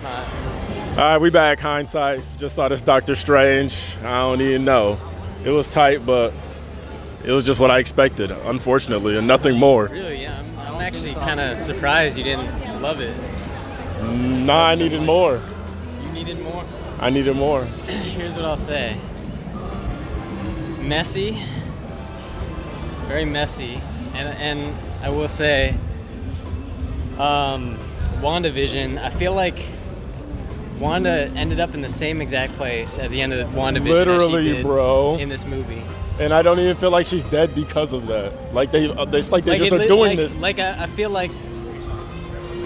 All right, we back. Hindsight. Just saw this Doctor Strange. I don't even know. It was tight, but it was just what I expected, unfortunately, and nothing more. Really, yeah. I'm actually kind of surprised you didn't love it. Nah, I needed more. You needed more? I needed more. Here's what I'll say. Messy. Very messy. And I will say, Wanda Vision, I feel like Wanda ended up in the same exact place at the end of Wanda Vision Literally, as she did bro. in this movie. And I don't even feel like she's dead because of that. Like it's like they just are doing this. Like I feel like,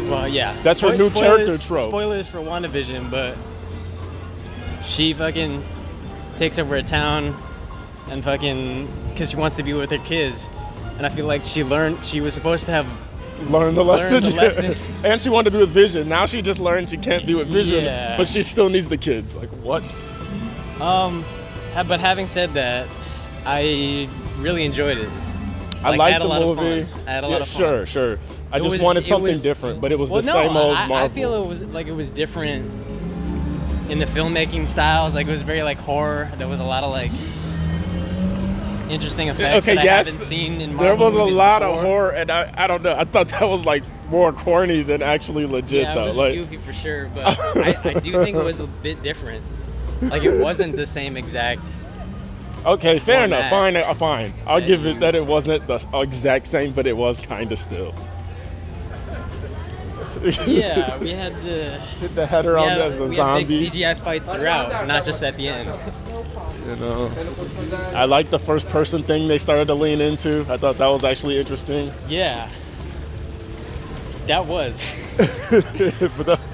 well, yeah. That's her new character trope. Spoilers for Wanda Vision, but she fucking takes over a town and fucking because she wants to be with her kids. And I feel like she was supposed to have learned the lesson. lesson. And she wanted to be with Vision. Now she just learned she can't be with Vision, yeah. but she still needs the kids. Like, what? But having said that, I really enjoyed it. I liked the movie. I had a lot of fun. Sure. I just wanted something different, but it was the same old Marvel. I feel it was different in the filmmaking styles. Like it was very like horror. There was a lot of like interesting effects that I haven't seen in Marvel there was a lot before. of horror, and I don't know. I thought that was like more corny than actually legit, yeah, though. It was like goofy for sure, but I do think it was a bit different. Like it wasn't the same exact. Okay, fair format. enough. Fine. I'll give it that it wasn't the exact same, but it was kind of still. Yeah, we had hit the header on as a zombie. We had big CGI fights throughout, not just at the end. You know, I like the first person thing they started to lean into. I thought that was actually interesting. Yeah, that was.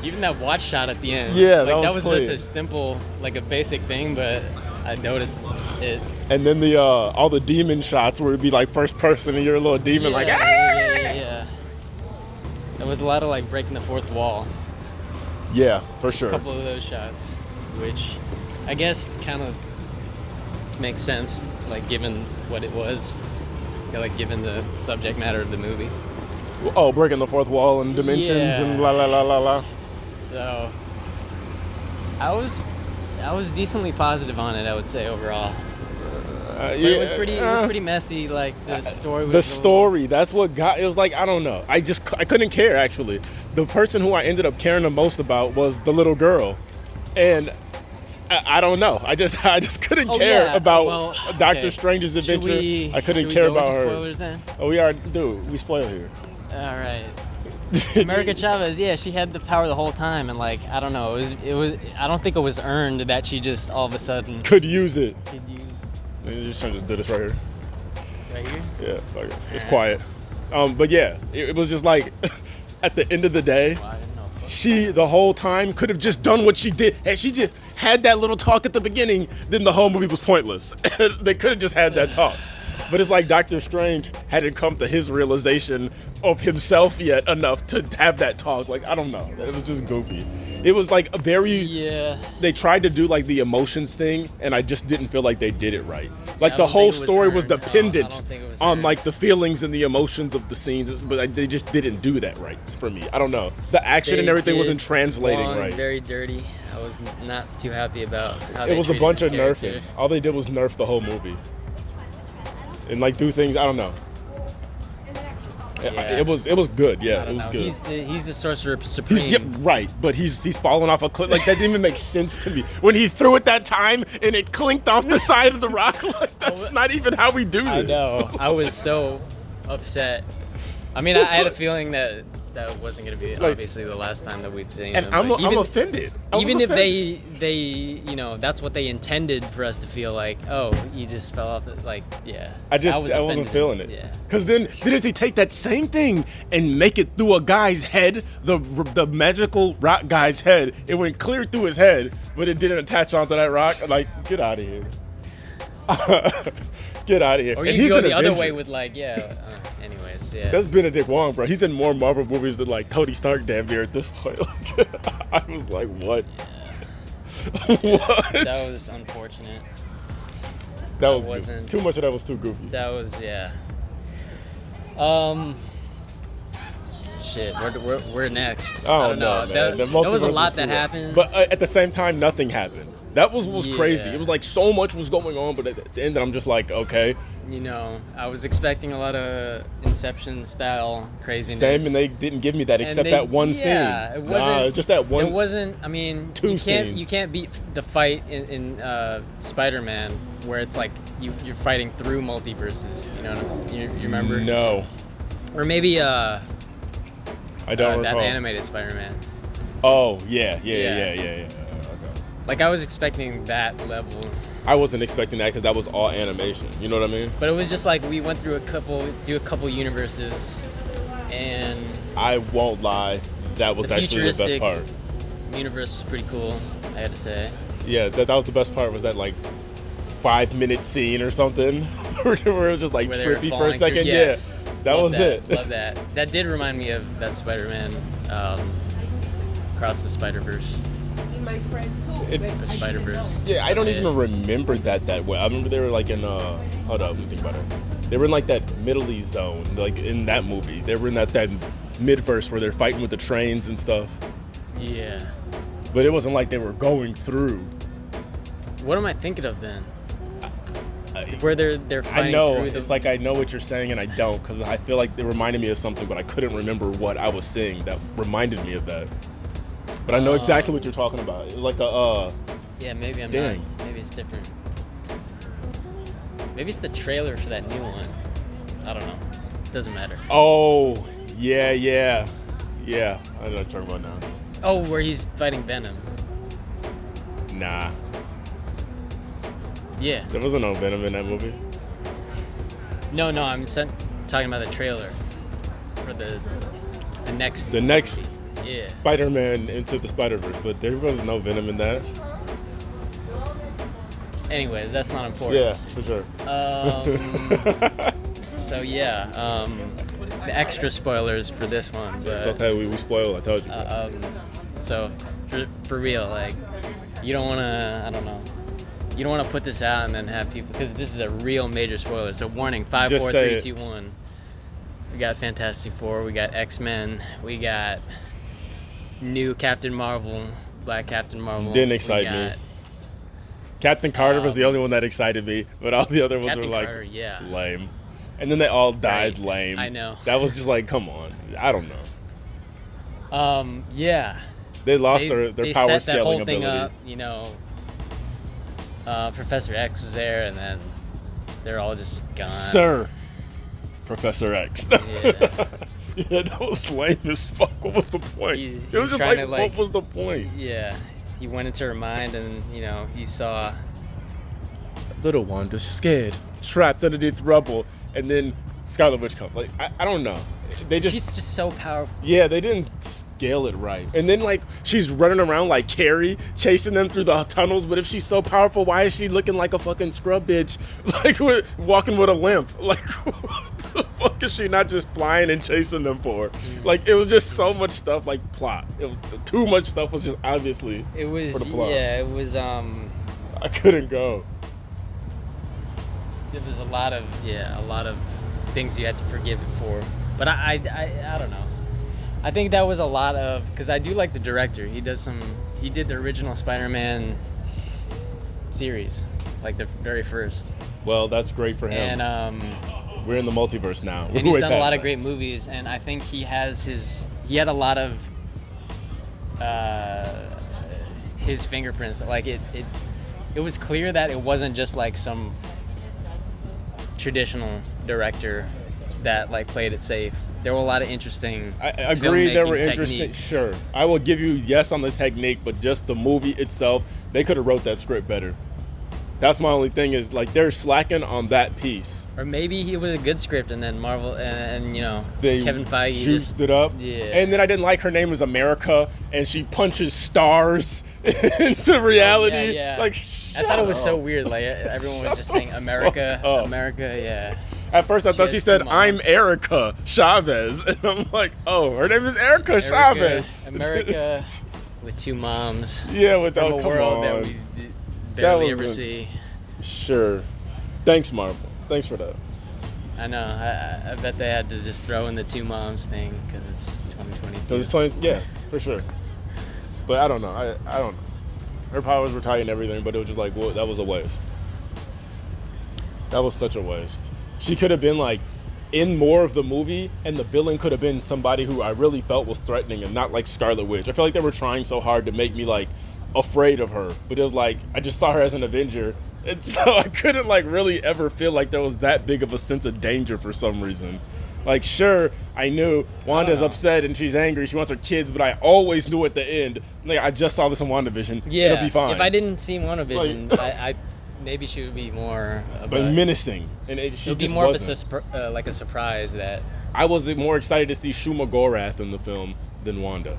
Even that watch shot at the end. Yeah, like, that was such a simple, like a basic thing, but I noticed it. And then the all the demon shots where it'd be like first person and you're a little demon Yeah. There was a lot of like breaking the fourth wall. Yeah, for sure. A couple of those shots, which I guess kind of makes sense, like given what it was, like given the subject matter of the movie. Oh, breaking the fourth wall and dimensions and la la la la la. So I was decently positive on it, I would say overall. But it was pretty messy. Like the story. That's what got. It was like I don't know. I couldn't care actually. The person who I ended up caring the most about was the little girl, and I don't know. I just couldn't care about Doctor Strange's adventure. I couldn't care about hers. Spoilers then? Oh, we spoil here. All right. America Chavez, yeah, she had the power the whole time, and like I don't know, it was. I don't think it was earned that she just all of a sudden could use it. Maybe just trying to do this right here. Right here? Yeah, fuck it. It's quiet. But yeah, it was just like at the end of the day, she the whole time could have just done what she did, and she just had that little talk at the beginning. Then the whole movie was pointless. They could have just had that talk. But it's like Doctor Strange hadn't come to his realization of himself yet enough to have that talk. Like, I don't know. It was just goofy. It was like a very... Yeah. They tried to do like the emotions thing, and I just didn't feel like they did it right. Like the whole story was dependent on like the feelings and the emotions of the scenes, but they just didn't do that right for me. I don't know. The action and everything wasn't translating right. Very dirty. I was not too happy about how it was a bunch of nerfing. All they did was nerf the whole movie. And like do things, I don't know. Yeah. It was good. Yeah, it was good. He's the sorcerer supreme. Right, but he's falling off a cliff. Like that didn't even make sense to me when he threw it that time and it clinked off the side of the rock. Like that's not even how we do this. I know. I was so upset. I mean, I had a feeling that wasn't going to be obviously the last time that we'd seen and him. I'm offended. Even if they that's what they intended for us to feel like, oh, he just fell off. Like, yeah. I wasn't feeling it. Yeah. Because then didn't he take that same thing and make it through a guy's head, the magical rock guy's head? It went clear through his head, but it didn't attach onto that rock. Like, get out of here. Get out of here. Or you go the other way with like, anyways, yeah. That's Benedict Wong, bro. He's in more Marvel movies than like Tony Stark damn near at this point. I was like, what? Yeah. What? That was unfortunate. That wasn't too much of that was too goofy. That was shit, we're next. Oh, I don't know. no, That, man. The that was a multiverse lot too that rough. happened. But at the same time, nothing happened. That was crazy. Yeah. It was like so much was going on, but at the end, I'm just like, okay. You know, I was expecting a lot of Inception style craziness. Same, and they didn't give me that except that one scene. Yeah, it wasn't. Just that one. It wasn't. I mean, two scenes. You can't beat the fight in Spider-Man where it's like you're fighting through multiverses. You know what I'm saying? You remember? No. Or maybe I don't that recall. animated Spider-Man. Oh yeah. Okay. Like I was expecting that level. I wasn't expecting that because that was all animation. You know what I mean? But it was just like we went through a couple universes, and I won't lie, that was the actually the best futuristic part. universe was pretty cool, I had to say. Yeah, that was the best part. Was that like 5-minute scene or something where it was just like Where they were trippy for a falling second? through- yes. Yeah, that Love was it. Love that. That did remind me of that Spider-Man Across the Spider-Verse. My friend too. The Spider-Verse. Yeah, I don't even remember that way. I remember they were like in hold up, let me think about it. They were in like that Middle East zone, like in that movie. They were in that mid-verse where they're fighting with the trains and stuff. Yeah. But it wasn't like they were going through. What am I thinking of then? Where they're fighting I know, through it's like I know what you're saying and I don't, because I feel like they reminded me of something, but I couldn't remember what I was seeing that reminded me of that. But I know exactly what you're talking about. It was like yeah, maybe I'm Dang. not. Maybe it's different. Maybe it's the trailer for that new one. I don't know. Doesn't matter. Oh, yeah. I know what you're talking about now. Oh, where he's fighting Venom. Nah, Yeah. there wasn't no Venom in that movie. No, I'm talking about the trailer for the next. The next Yeah. Spider-Man Into the Spider-Verse, but there was no Venom in that. Anyways, that's not important. Yeah, for sure. So yeah, the extra spoilers for this one. But, It's okay, we spoiled, I told you. So for real, like, you don't wanna, I don't know, you don't wanna put this out and then have people, because this is a real major spoiler. So warning, 5, Just 4, say 3, it. 2, 1. We got Fantastic Four, we got X-Men, we got new Captain Marvel, Black Captain Marvel. Didn't excite me. Captain Carter was the only one that excited me, but all the other ones Captain were like Carter, yeah. lame. And then they all died Right. lame. I know. That was just like, come on. I don't know. Yeah. They lost their they power set that scaling whole thing ability. up, you know. Professor X was there, and then they're all just gone. Sir, Professor X. Yeah. Yeah, that was lame as fuck. What was the point? He's it was just trying like, to, like- what was the point? Yeah, he went into her mind, and you know, he saw. Little Wanda, scared, trapped underneath rubble, and then Scarlet Witch comes. Like, I don't know. They just, She's just so powerful. yeah, they didn't scale it right. And then like she's running around like Carrie, chasing them through the tunnels. But if she's so powerful, why is she looking like a fucking scrub bitch? Like walking with a limp. Like what the fuck is she not just flying and chasing them for? Like it was just so much stuff. Like plot. It was too much stuff. Was just obviously. It was, for the plot. yeah, it was I couldn't go. It was a lot of things you had to forgive it for. But I don't know. I think that was a lot of, because I do like the director. He did the original Spider-Man series, like the very first. Well, that's great for him. And we're in the multiverse now. and he's done a lot of great movies, and I think he had a lot of his fingerprints. Like it was clear that it wasn't just like some traditional director that like played it safe. There were a lot of interesting. I agree, there were filmmaking interesting. techniques. Sure, I will give you yes on the technique, but just the movie itself, they could have wrote that script better. That's my only thing is like they're slacking on that piece. Or maybe it was a good script, and then Marvel and you know They Kevin Feige juiced it up. Yeah. And then I didn't like her name was America, and she punches stars into reality. Yeah. Like I thought it was so up. weird. Like everyone was just saying America, up. America. Yeah. At first, I thought she has said, two "I'm moms. Erica Chavez," and I'm like, "Oh, her name is Erica Chavez." America with two moms. Yeah, with From oh, a come world on. that we barely was ever a- see. Sure. Thanks, Marvel. Thanks for that. I know. I bet they had to just throw in the two moms thing because it's Yeah, for sure. But I don't know. I don't know. Her powers were tight and everything, but it was just like, well, that was a waste. That was such a waste. She could have been like in more of the movie, and the villain could have been somebody who I really felt was threatening and not like Scarlet Witch. I feel like they were trying so hard to make me like afraid of her, but it was like I just saw her as an Avenger, and so I couldn't like really ever feel like there was that big of a sense of danger for some reason. Like, sure, I knew Wanda's upset and she's angry, she wants her kids, but I always knew at the end, like, I just saw this in WandaVision, it'll be fine. If I didn't see WandaVision, I maybe she would be more but menacing, and she would be just more wasn't. of like a surprise that I was more excited to see Shuma Gorath in the film than Wanda.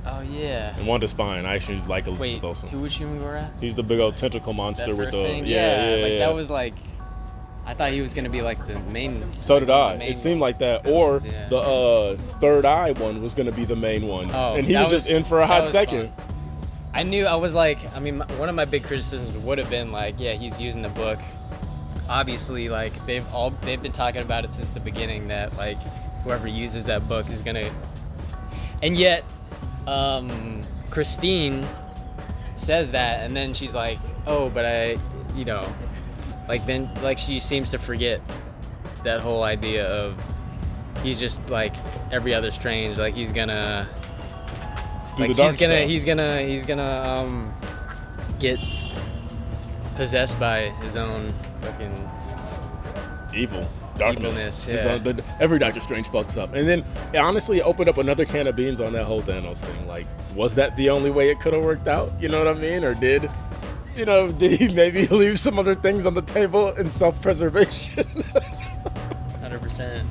Oh yeah. And Wanda's fine. I actually like Elizabeth Wait, Olsen. who was Shuma Gorath? He's the big old tentacle monster that with first the thing? yeah. That was like, I thought he was gonna be like the main. So did I. Main It seemed like that. Or yeah. the third eye one was gonna be the main one. Oh, and he was just in for a hot second. Fun. I knew. I was like, I mean, one of my big criticisms would have been like, yeah, he's using the book. Obviously, like they've been talking about it since the beginning that like whoever uses that book is gonna. And yet, Christine says that, and then she's like, oh, but like she seems to forget that whole idea of he's just like every other Strange, like he's gonna he's gonna get possessed by his own fucking evil darkness. Evilness, yeah. Every Doctor Strange fucks up, and then honestly it opened up another can of beans on that whole Thanos thing. Like, was that the only way it could have worked out? You know what I mean? Or did he maybe leave some other things on the table in self-preservation? 100%.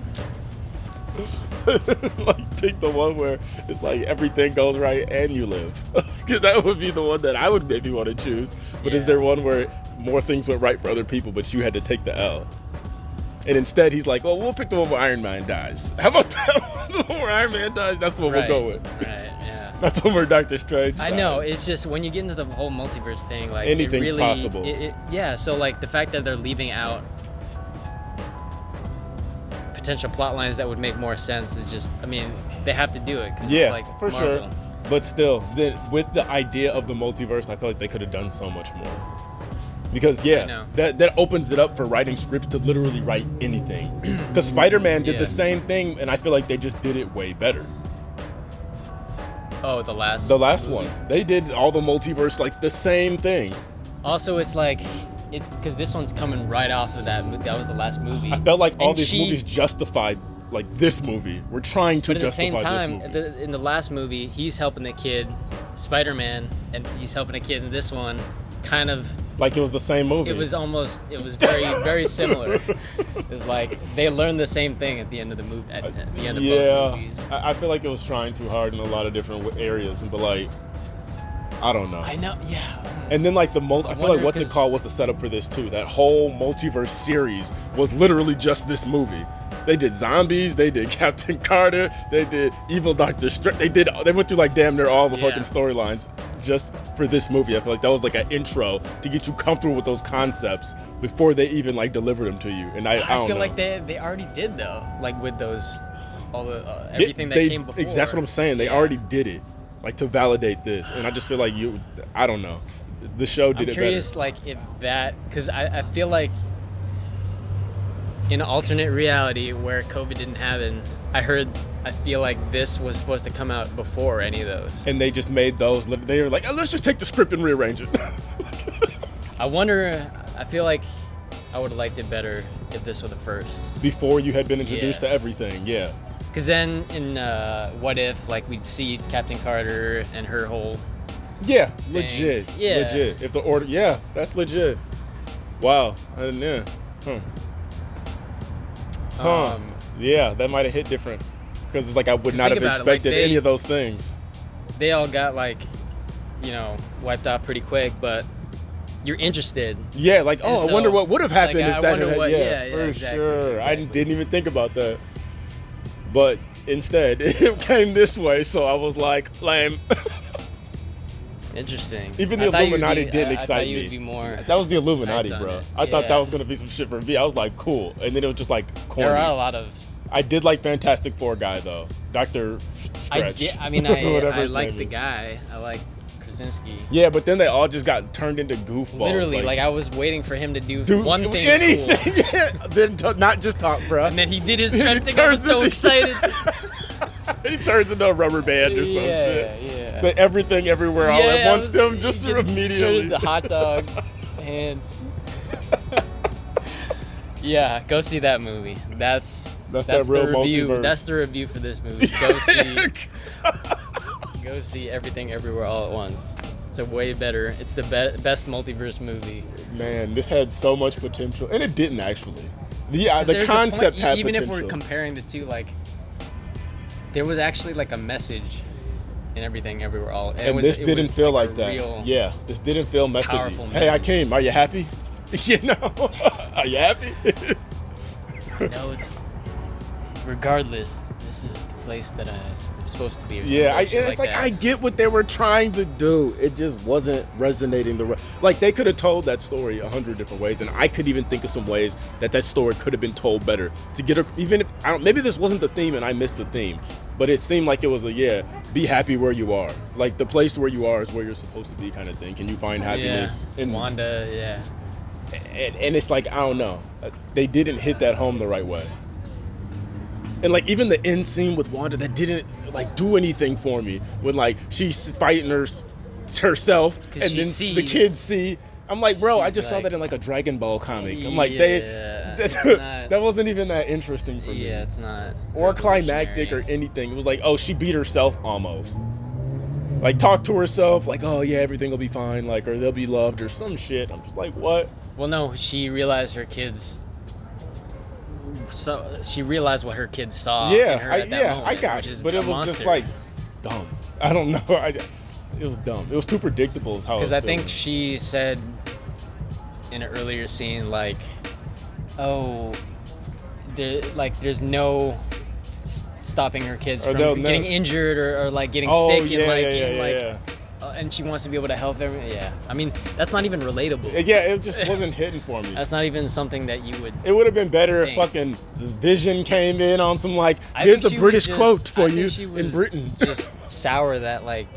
Like, pick the one where it's like everything goes right and you live. That would be the one that I would maybe want to choose. But is there one where more things went right for other people, but you had to take the L? And instead, he's like, "Well, we'll pick the one where Iron Man dies. How about that one? The one where Iron Man dies? That's the one we'll go with." Right. Yeah. Not the one where Doctor Strange dies. I know. It's just when you get into the whole multiverse thing, like anything's possible. Yeah. So like the fact that they're leaving out potential plot lines that would make more sense is just, I mean, they have to do it. Yeah, it's like for Marvel. sure. But still, with the idea of the multiverse, I feel like they could have done so much more. Because that opens it up for writing scripts to literally write anything. Because Spider-Man did the same thing, and I feel like they just did it way better. Oh, the last one. They did all the multiverse like the same thing. Also, it's like, it's because this one's coming right off of that. That was the last movie. I felt like all these movies justified like this movie. We're trying to justify this movie. But at the same time, in the last movie, he's helping the kid, Spider-Man, and he's helping a kid in this one, kind of like it was the same movie. It was very, very similar. It's like they learned the same thing at the end of the movie. At the end of both movies. I feel like it was trying too hard in a lot of different areas, but like, I don't know. I know, yeah. And then like I feel like what's it called was the setup for this too. That whole multiverse series was literally just this movie. They did zombies, they did Captain Carter, they did Evil Doctor Strange. They went through like damn near all the fucking storylines just for this movie. I feel like that was like an intro to get you comfortable with those concepts before they even like deliver them to you. And I don't feel know. like they already did though, like with those all the everything that came before. That's what I'm saying. They already did it, like to validate this. And I just feel like I don't know. The show did it better. I'm curious, like if that, because I feel like in an alternate reality where COVID didn't happen, I feel like this was supposed to come out before any of those. And they just made those. They were like, oh, let's just take the script and rearrange it. I feel like I would have liked it better if this were the first. Before you had been introduced to everything, yeah. Because then in What If, like we'd see Captain Carter and her whole thing. Legit. If the order, that's legit. Wow. Yeah, that might have hit different because it's like I would not have expected any of those things. They all got wiped out pretty quick, but you're interested. Yeah, like I wonder what would have happened if that had. For exactly. Sure. Exactly. I didn't even think about that, but instead it came this way, so I was like, lame. Interesting. Even the Illuminati didn't excite me. I thought you would be more. That was the Illuminati, bro. I thought that was gonna be some shit for me. I was like, cool, and then it was just like corny. There are a lot of I did like Fantastic Four guy though, Dr. Stretch. I mean, Whatever I his like name the is. guy. I like Krasinski. Yeah, but then they all just got turned into goofballs. Literally, like I was waiting for him to do Dude, one thing anything. cool. Yeah, then not just talk, bro. And then he did his stretch thing. I was so excited. He turns into a rubber band or some shit. Yeah. But everything, everywhere, all at once. Them just Turn immediately. into hot dog hands. Yeah, go see that movie. That's that real the review. multiverse. That's the review for this movie. Go see Everything Everywhere All at Once. It's a way better. It's the best multiverse movie. Man, this had so much potential, and it didn't actually. The There's a concept point, had even potential. if we're comparing the two, like there was actually like a message in Everything Everywhere All. And this didn't feel like that. Real, yeah, this didn't feel messagey. powerful Hey, I message. came. Are you happy? You know? Are you happy? No, it's regardless. This is the place that I'm supposed to be. Or Yeah, some shit it's like that. I get what they were trying to do. It just wasn't resonating like they could have told that story 100 different ways, and I could even think of some ways that story could have been told better to get even if maybe this wasn't the theme and I missed the theme, but it seemed like it was be happy where you are. Like the place where you are is where you're supposed to be, kind of thing. Can you find happiness in Wanda? Yeah. And it's like I don't know, they didn't hit that home the right way. And like even the end scene with Wanda, that didn't like do anything for me. When like she's fighting herself, and then the kids see. I'm like, bro, I just saw that in like a Dragon Ball comic. I'm like, that wasn't even that interesting for me. Yeah, it's not. Or climactic or anything. It was like, oh, she beat herself almost. Like talk to herself, like, oh yeah, everything will be fine, like, or they'll be loved or some shit. I'm just like, what? Well, no, she realized her kids. So she realized what her kids saw. In her at that moment, I got which it, is but it was just like dumb. I don't know. It was dumb. It was too predictable. Is how. Because I think she said in an earlier scene, like, "Oh, there's no stopping her kids from getting injured or like getting sick and and she wants to be able to help them." Yeah, I mean that's not even relatable. Yeah, it just wasn't hitting for me. That's not even something that you would. It would have been better if fucking Vision came in on some like, here's a British quote for you in Britain. Just sour that like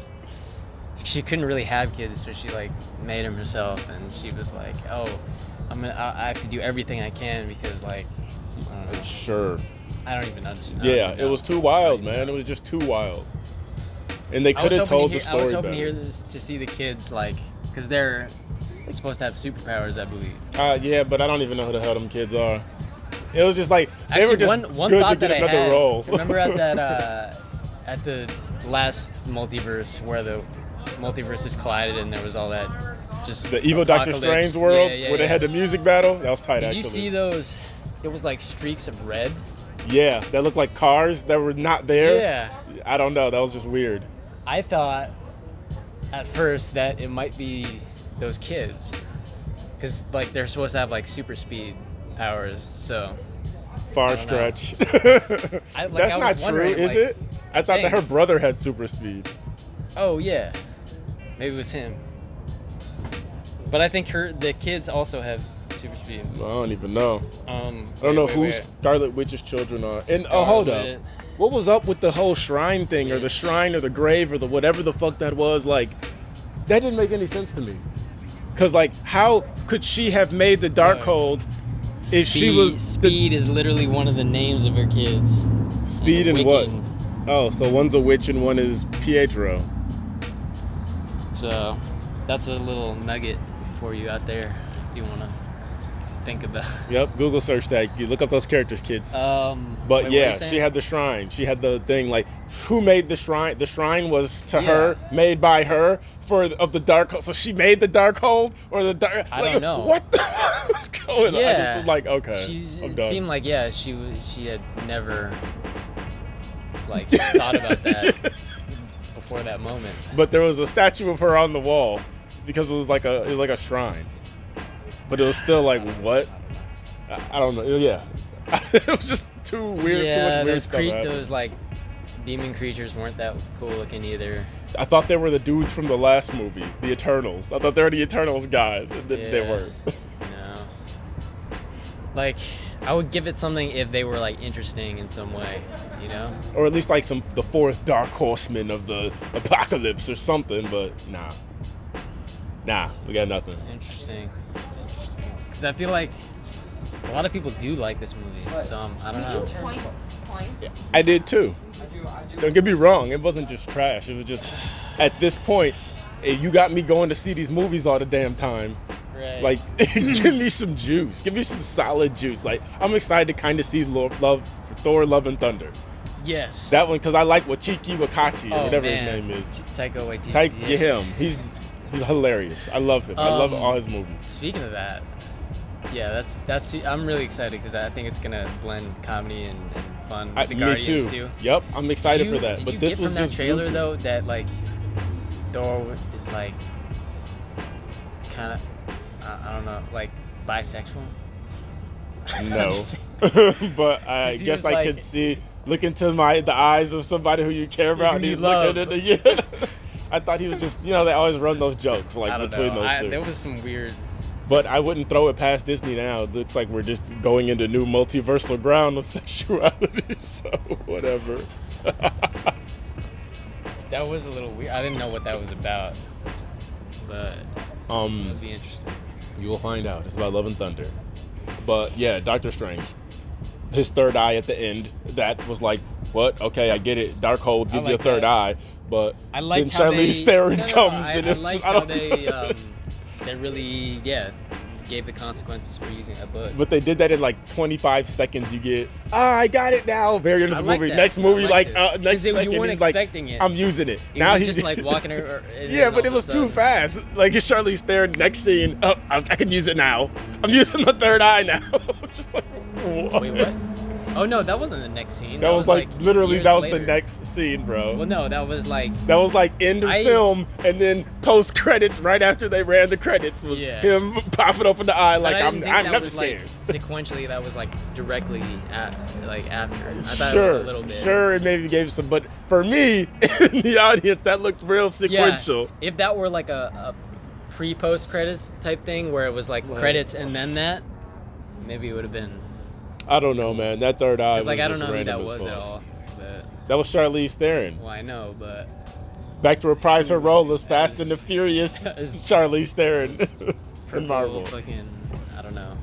she couldn't really have kids, so she like made them herself, and she was like, "Oh, I have to do everything I can because like." I don't know. Sure. I don't even understand. Yeah, it was too wild, man. It was just too wild. And they could have told the story better. I was hoping to see the kids, like, because they're supposed to have superpowers, I believe. Yeah, but I don't even know who the hell them kids are. It was just like, they actually, were just one good thought to get that another I had, role. Remember at that, at the last multiverse where the multiverses collided and there was all that just the evil Doctor Strange world where they had the music battle? That was tight, Did actually. you see those? There was like streaks of red. Yeah, that looked like cars that were not there. Yeah. I don't know. That was just weird. I thought at first that it might be those kids, because like they're supposed to have like super speed powers. So far stretch. That's not true, is it? I thought that her brother had super speed. Oh yeah, maybe it was him. But I think the kids also have super speed. I don't even know. I don't know who Scarlet Witch's children are. And hold up. What was up with the whole shrine thing, or the shrine, or the grave, or the whatever the fuck that was? Like, that didn't make any sense to me. Cause like, how could she have made the Darkhold if she was? Speed is literally one of the names of her kids. Speed and what? Oh, so one's a witch and one is Pietro. So, that's a little nugget for you out there if you wanna think about. Yep, Google search that. You look up those characters, kids. But yeah, she had the shrine. She had the thing like, who made the shrine? The shrine was to her, made by her of the Darkhold. So she made the Darkhold, or the dark. I don't know. What the fuck was going on? I just was like, okay, I'm done. It seemed like she had never like thought about that before that moment. But there was a statue of her on the wall because it was like a shrine. But it was still like, what? I don't know. Yeah. It was just too weird. Yeah, too much weird stuff those like demon creatures weren't that cool looking either. I thought they were the dudes from the last movie, the Eternals. I thought they were the Eternals guys, and then they weren't. No. Like, I would give it something if they were like interesting in some way, you know? Or at least like the fourth Dark Horseman of the apocalypse or something. But nah, we got nothing. Interesting. Because I feel like a lot of people do like this movie, so I don't know. Point. Yeah, I did too. Don't get me wrong, it wasn't just trash. It was just, at this point, you got me going to see these movies all the damn time. Right. Like, give me some juice. Give me some solid juice. Like, I'm excited to kind of see Thor: Love and Thunder. Yes. That one, because I like Wachiki Wakachi, or whatever his man. name is. Taika Waititi. Yeah, him. He's hilarious. I love him. I love all his movies. Speaking of that, yeah, that's. I'm really excited because I think it's gonna blend comedy and fun with the Guardians too. Yep, I'm excited for that. Did But you this get was from that just trailer goofy. though that like Thor is like kind of I don't know, like bisexual? No, Just but I 'Cause he guess was I like- could see, look into the eyes of somebody who you care about, and Who you he's looking love. at it. Yeah. I thought he was just, they always run those jokes I like don't between know. those two. There was some weird. But I wouldn't throw it past Disney now. It looks like we're just going into new multiversal ground of sexuality. So whatever. That was a little weird. I didn't know what that was about, but it'll be interesting. You will find out. It's about Love and Thunder. But yeah, Doctor Strange. His third eye at the end. That was like, what? Okay, I get it. Darkhold gives you a like third that. eye, but I then liked how they. Charlize Theron No, comes I and it's liked just, I how don't. they really gave the consequences for using a book. But they did that in like 25 seconds. You get, I got it now. Very end of I the like movie. that. Next I movie, liked like it. next 'Cause second, you weren't he's like, expecting it. I'm using it. It Now was he's just like walking her. Yeah, but it was too fast. Like it's Charlize Theron. Next scene, I can use it now. I'm using the third eye now. Just like, what? Wait, what? Oh no, that wasn't the next scene. That was like literally years that was later. the next scene, bro. Well, no, that was like. That was like end of film, and then post credits right after they ran the credits was him popping open the eye like I'm never scared. Like, sequentially, that was like directly after. I thought Sure, it was a little bit. Sure, it maybe gave some, but for me in the audience, that looked real sequential. Yeah, if that were like a pre-post credits type thing where it was like credits and then that, maybe it would have been. I don't know, man. That third eye was Like I don't just know who that random as was fuck. at all. But That was Charlize Theron. well, I know, but Back to reprise her role as Fast and the Furious as- Charlize Theron in purple Marvel. fucking, I don't know.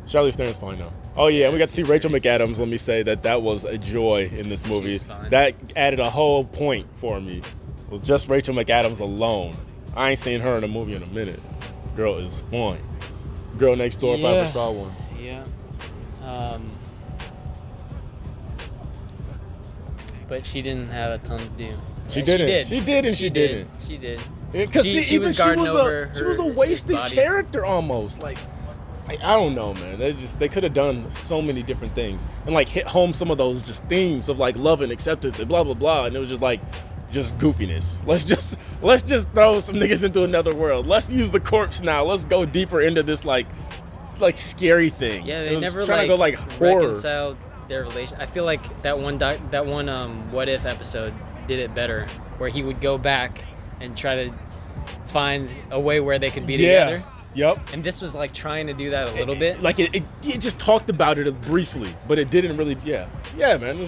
Charlize Theron's fine though. Oh yeah, we got to see Rachel McAdams. Let me say that was a joy in this movie. She's fine. That added a whole point for me. It was just Rachel McAdams alone. I ain't seen her in a movie in a minute. Girl is fine. Girl next door if I ever Yeah. saw one. Yeah. But she didn't have a ton to do. She Yeah, didn't. She did and she didn't. She did. Because She was guarding over she was a her- wasted his body. character almost. Like I don't know, man. They could have done so many different things and like hit home some of those just themes of like love and acceptance and blah blah blah. And it was just like just goofiness. Let's just throw some niggas into another world. Let's use the corpse now. Let's go deeper into this like scary thing. Yeah, It they was never trying to go like horror. reconciled their relation. I feel like that one What If episode did it better, where he would go back and try to find a way where they could be together. Yep. And this was like trying to do that a little bit. Like it just talked about it briefly, but it didn't really. Yeah, man.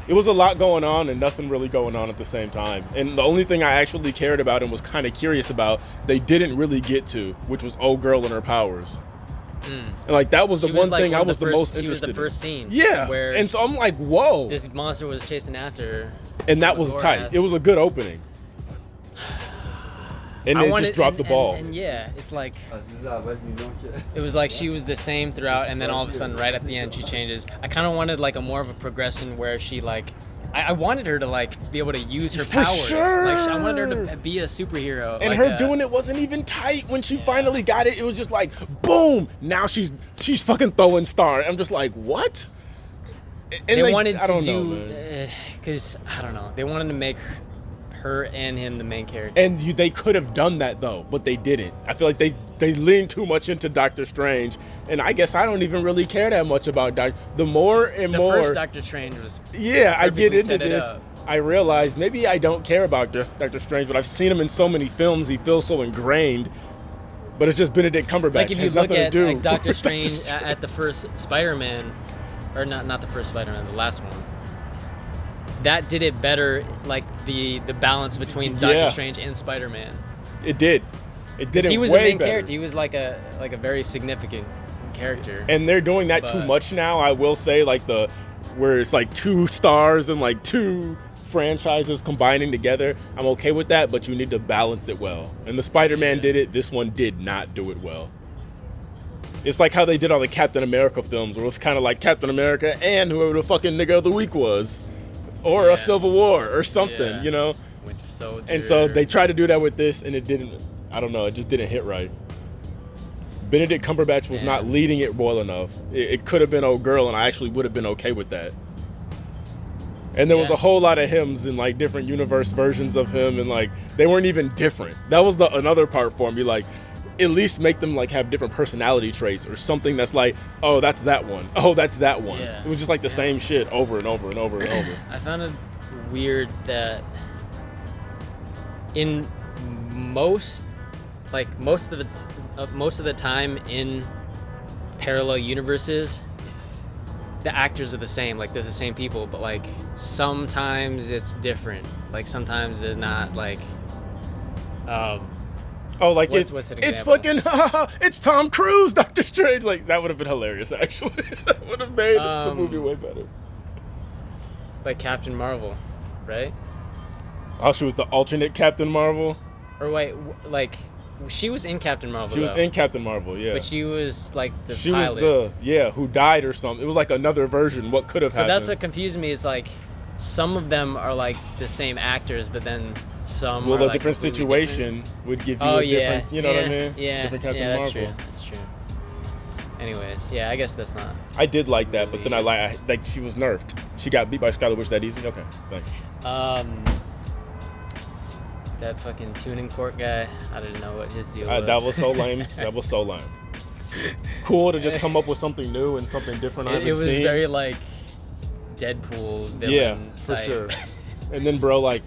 It was a lot going on and nothing really going on at the same time. And the only thing I actually cared about and was kind of curious about, they didn't really get to, which was old girl and her powers. And like that was the one thing I was the most interested in. She was the first scene. Yeah. Where And so I'm like, whoa. this monster was chasing after her. And that was Laura tight. had- It was a good opening. And it just dropped the ball. And yeah, it's like it was like she was the same throughout, and then all of a sudden, right at the end, she changes. I kind of wanted like a more of a progression where she like, I wanted her to like be able to use her For powers. sure. Like I wanted her to be a superhero. And like her doing it wasn't even tight when she finally got it. It was just like, boom! Now she's fucking throwing star. I'm just like, what? And They like, wanted I to don't know, do, man. because I don't know. They wanted to make her and him the main character. And they could have done that though, but they didn't. I feel like they leaned too much into Doctor Strange, and I guess I don't even really care that much about the more and The more. first Doctor Strange was. Yeah, I get perfectly into set it this. up. I realize maybe I don't care about Doctor Strange, but I've seen him in so many films. He feels so ingrained. But it's just Benedict Cumberbatch. Like if you Has look nothing to at do. like Doctor Strange at the first Spider-Man, or not the first Spider-Man, the last one. That did it better, like the balance between Doctor Strange and Spider-Man. It did. It did it he was way a main better. character. He was like a very significant character. And they're doing that too much now. I will say, like where it's like 2 stars and like 2 franchises combining together. I'm okay with that, but you need to balance it well. And the Spider-Man did it. This one did not do it well. It's like how they did on the Captain America films, where it was kind of like Captain America and whoever the fucking nigga of the week was, or a Civil War or something, you know. Winter Soldier. And so they tried to do that with this, and it didn't. I don't know. It just didn't hit right. Benedict Cumberbatch was not leading it well enough. It could have been old girl, and I actually would have been okay with that. And there was a whole lot of hymns and like different universe versions of him, and like they weren't even different. That was another part for me. Like, at least make them like have different personality traits or something that's like, oh, that's that one. Oh, that's that one. Yeah. It was just like the same shit over and over and over and over. I found it weird that in most of the time in parallel universes, the actors are the same, like they're the same people, but like sometimes it's different. Like sometimes they're not like like what's an example? it's Tom Cruise, Doctor Strange. Like that would have been hilarious actually. That would have made the movie way better. Like Captain Marvel, right? Oh, she was the alternate Captain Marvel? Or wait, like she was in Captain Marvel. She was in Captain Marvel, yeah. But she was like the she pilot. was who died or something. It was like another version. What could have happened? So that's what confused me. Is like some of them are like the same actors, but then some are a like different situation would give you a different, you know what I mean? Yeah, different Captain that's Marvel. true. That's true. Anyways, I guess that's not. I did like that, but then I like she was nerfed. She got beat by Scarlet Witch that easy. Okay, thanks. That fucking tuning fork guy, I didn't know what his deal was. That was so lame. That was so lame. Cool to just come up with something new and something different I haven't seen. It was very like Deadpool villain for type. sure. And then bro like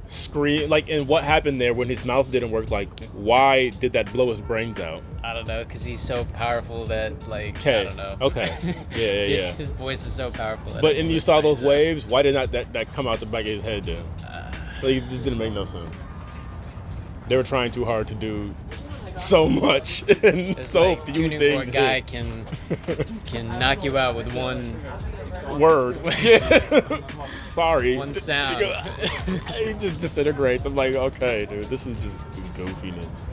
scream like, and what happened there when his mouth didn't work? Like, why did that blow his brains out? I don't know, because he's so powerful that like I don't know. Okay. Yeah. His voice is so powerful. But and you saw those waves. Why did not that come out the back of his head then? Like, this didn't make no sense. They were trying too hard to do so much and it's so like few tuning things. For a guy can knock you out with one word. Sorry. One sound. It just disintegrates. I'm like, okay, dude, this is just goofiness.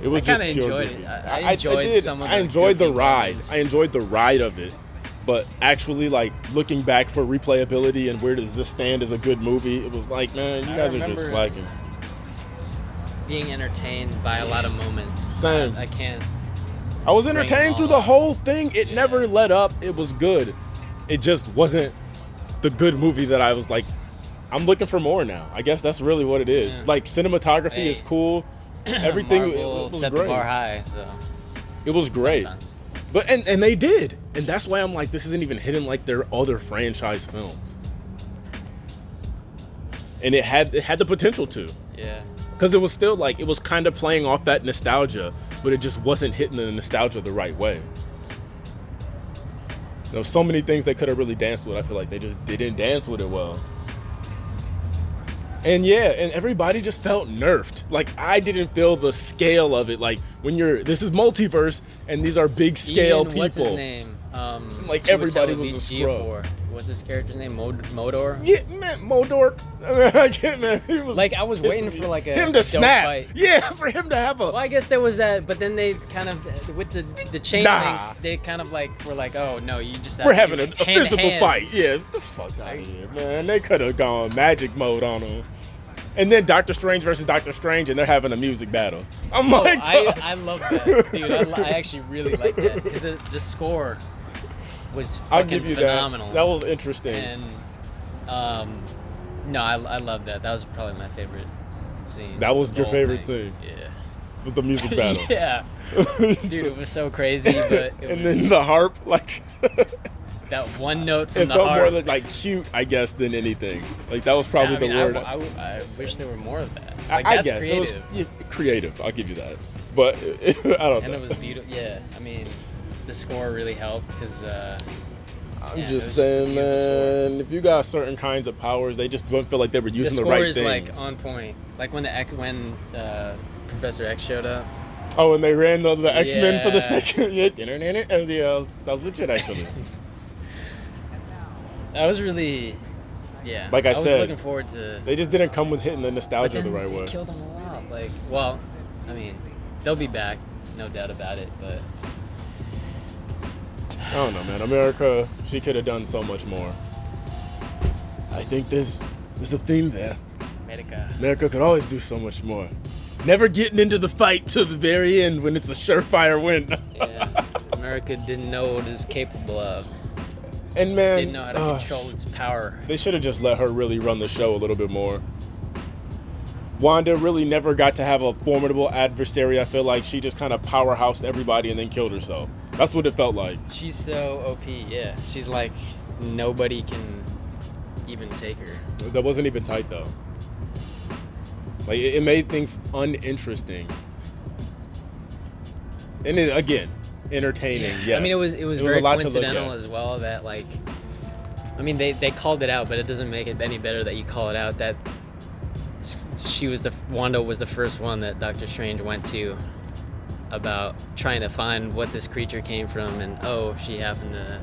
It was just pure enjoyed goofy. it. I enjoyed some of the I enjoyed the goofy ride. moments. I enjoyed the ride of it. But actually, like, looking back for replayability and where does this stand as a good movie, it was like, man, you guys are just slacking. Being entertained by a lot of moments. Same. I can't. I was entertained through the whole thing. It never let up. It was good. It just wasn't the good movie that I was like, I'm looking for more now. I guess that's really what it is. Yeah. Like, cinematography is cool. Everything Marvel it was set great. the bar high, so. It was great. Sometimes. But and they did. And that's why I'm like, this isn't even hitting like their other franchise films. And it had the potential to. Yeah. Because it was still like, it was kind of playing off that nostalgia, but it just wasn't hitting the nostalgia the right way. There were so many things they could have really danced with. I feel like they just didn't dance with it well. And and everybody just felt nerfed. Like, I didn't feel the scale of it. Like, when this is Multiverse, and these are big scale people. What's his name? Like, everybody was a scrub. What's his character's name? Modor? Yeah, man, Modor. I can't, man. He was like, I was waiting for like him to snap. Fight. Yeah, for him to have a. Well, I guess there was that, but then they kind of with the chain links, they kind of like were like, oh no, you just have we're having a hand physical fight. Yeah, get the fuck out of here, man. They could have gone magic mode on him. And then Doctor Strange versus Doctor Strange, and they're having a music battle. I'm like, I love that, dude. I actually really like that because the score was fucking phenomenal. That was interesting. And no, I love that. That was probably my favorite scene. That was your favorite scene? Yeah. With the music battle. Yeah. Dude, it was so crazy, but then the harp, like. That one note from the harp. It felt harp. more like cute, I guess, than anything. Like, that was probably the word. I wish there were more of that. Like, I that's guess. creative. It was creative. I'll give you that. But I don't know. And it was beautiful. Yeah, I mean, the score really helped because. I'm just saying, man. If you got certain kinds of powers, they just don't feel like they were using the right things. The score is like on point. Like when Professor X showed up. Oh, and they ran the X-Men for the second. Yeah, that was legit actually. That was really, yeah. Like I said, was looking forward to. They just didn't come with hitting the nostalgia the right way. They killed them a lot. Like, well, I mean, they'll be back, no doubt about it. But I don't know, man. America, she could have done so much more. I think there's a theme there. America could always do so much more. Never getting into the fight to the very end when it's a surefire win. Yeah, America didn't know what it's capable of. And man, didn't know how to control its power. They should have just let her really run the show a little bit more. Wanda really never got to have a formidable adversary. I feel like she just kind of powerhoused everybody and then killed herself. That's what it felt like. She's so OP, yeah. She's like, nobody can even take her. That wasn't even tight though. Like it made things uninteresting. And then, again, entertaining. Yes. I mean, it was very coincidental as well that like, I mean, they called it out, but it doesn't make it any better that you call it out that Wanda was the first one that Doctor Strange went to about trying to find what this creature came from, and she happened to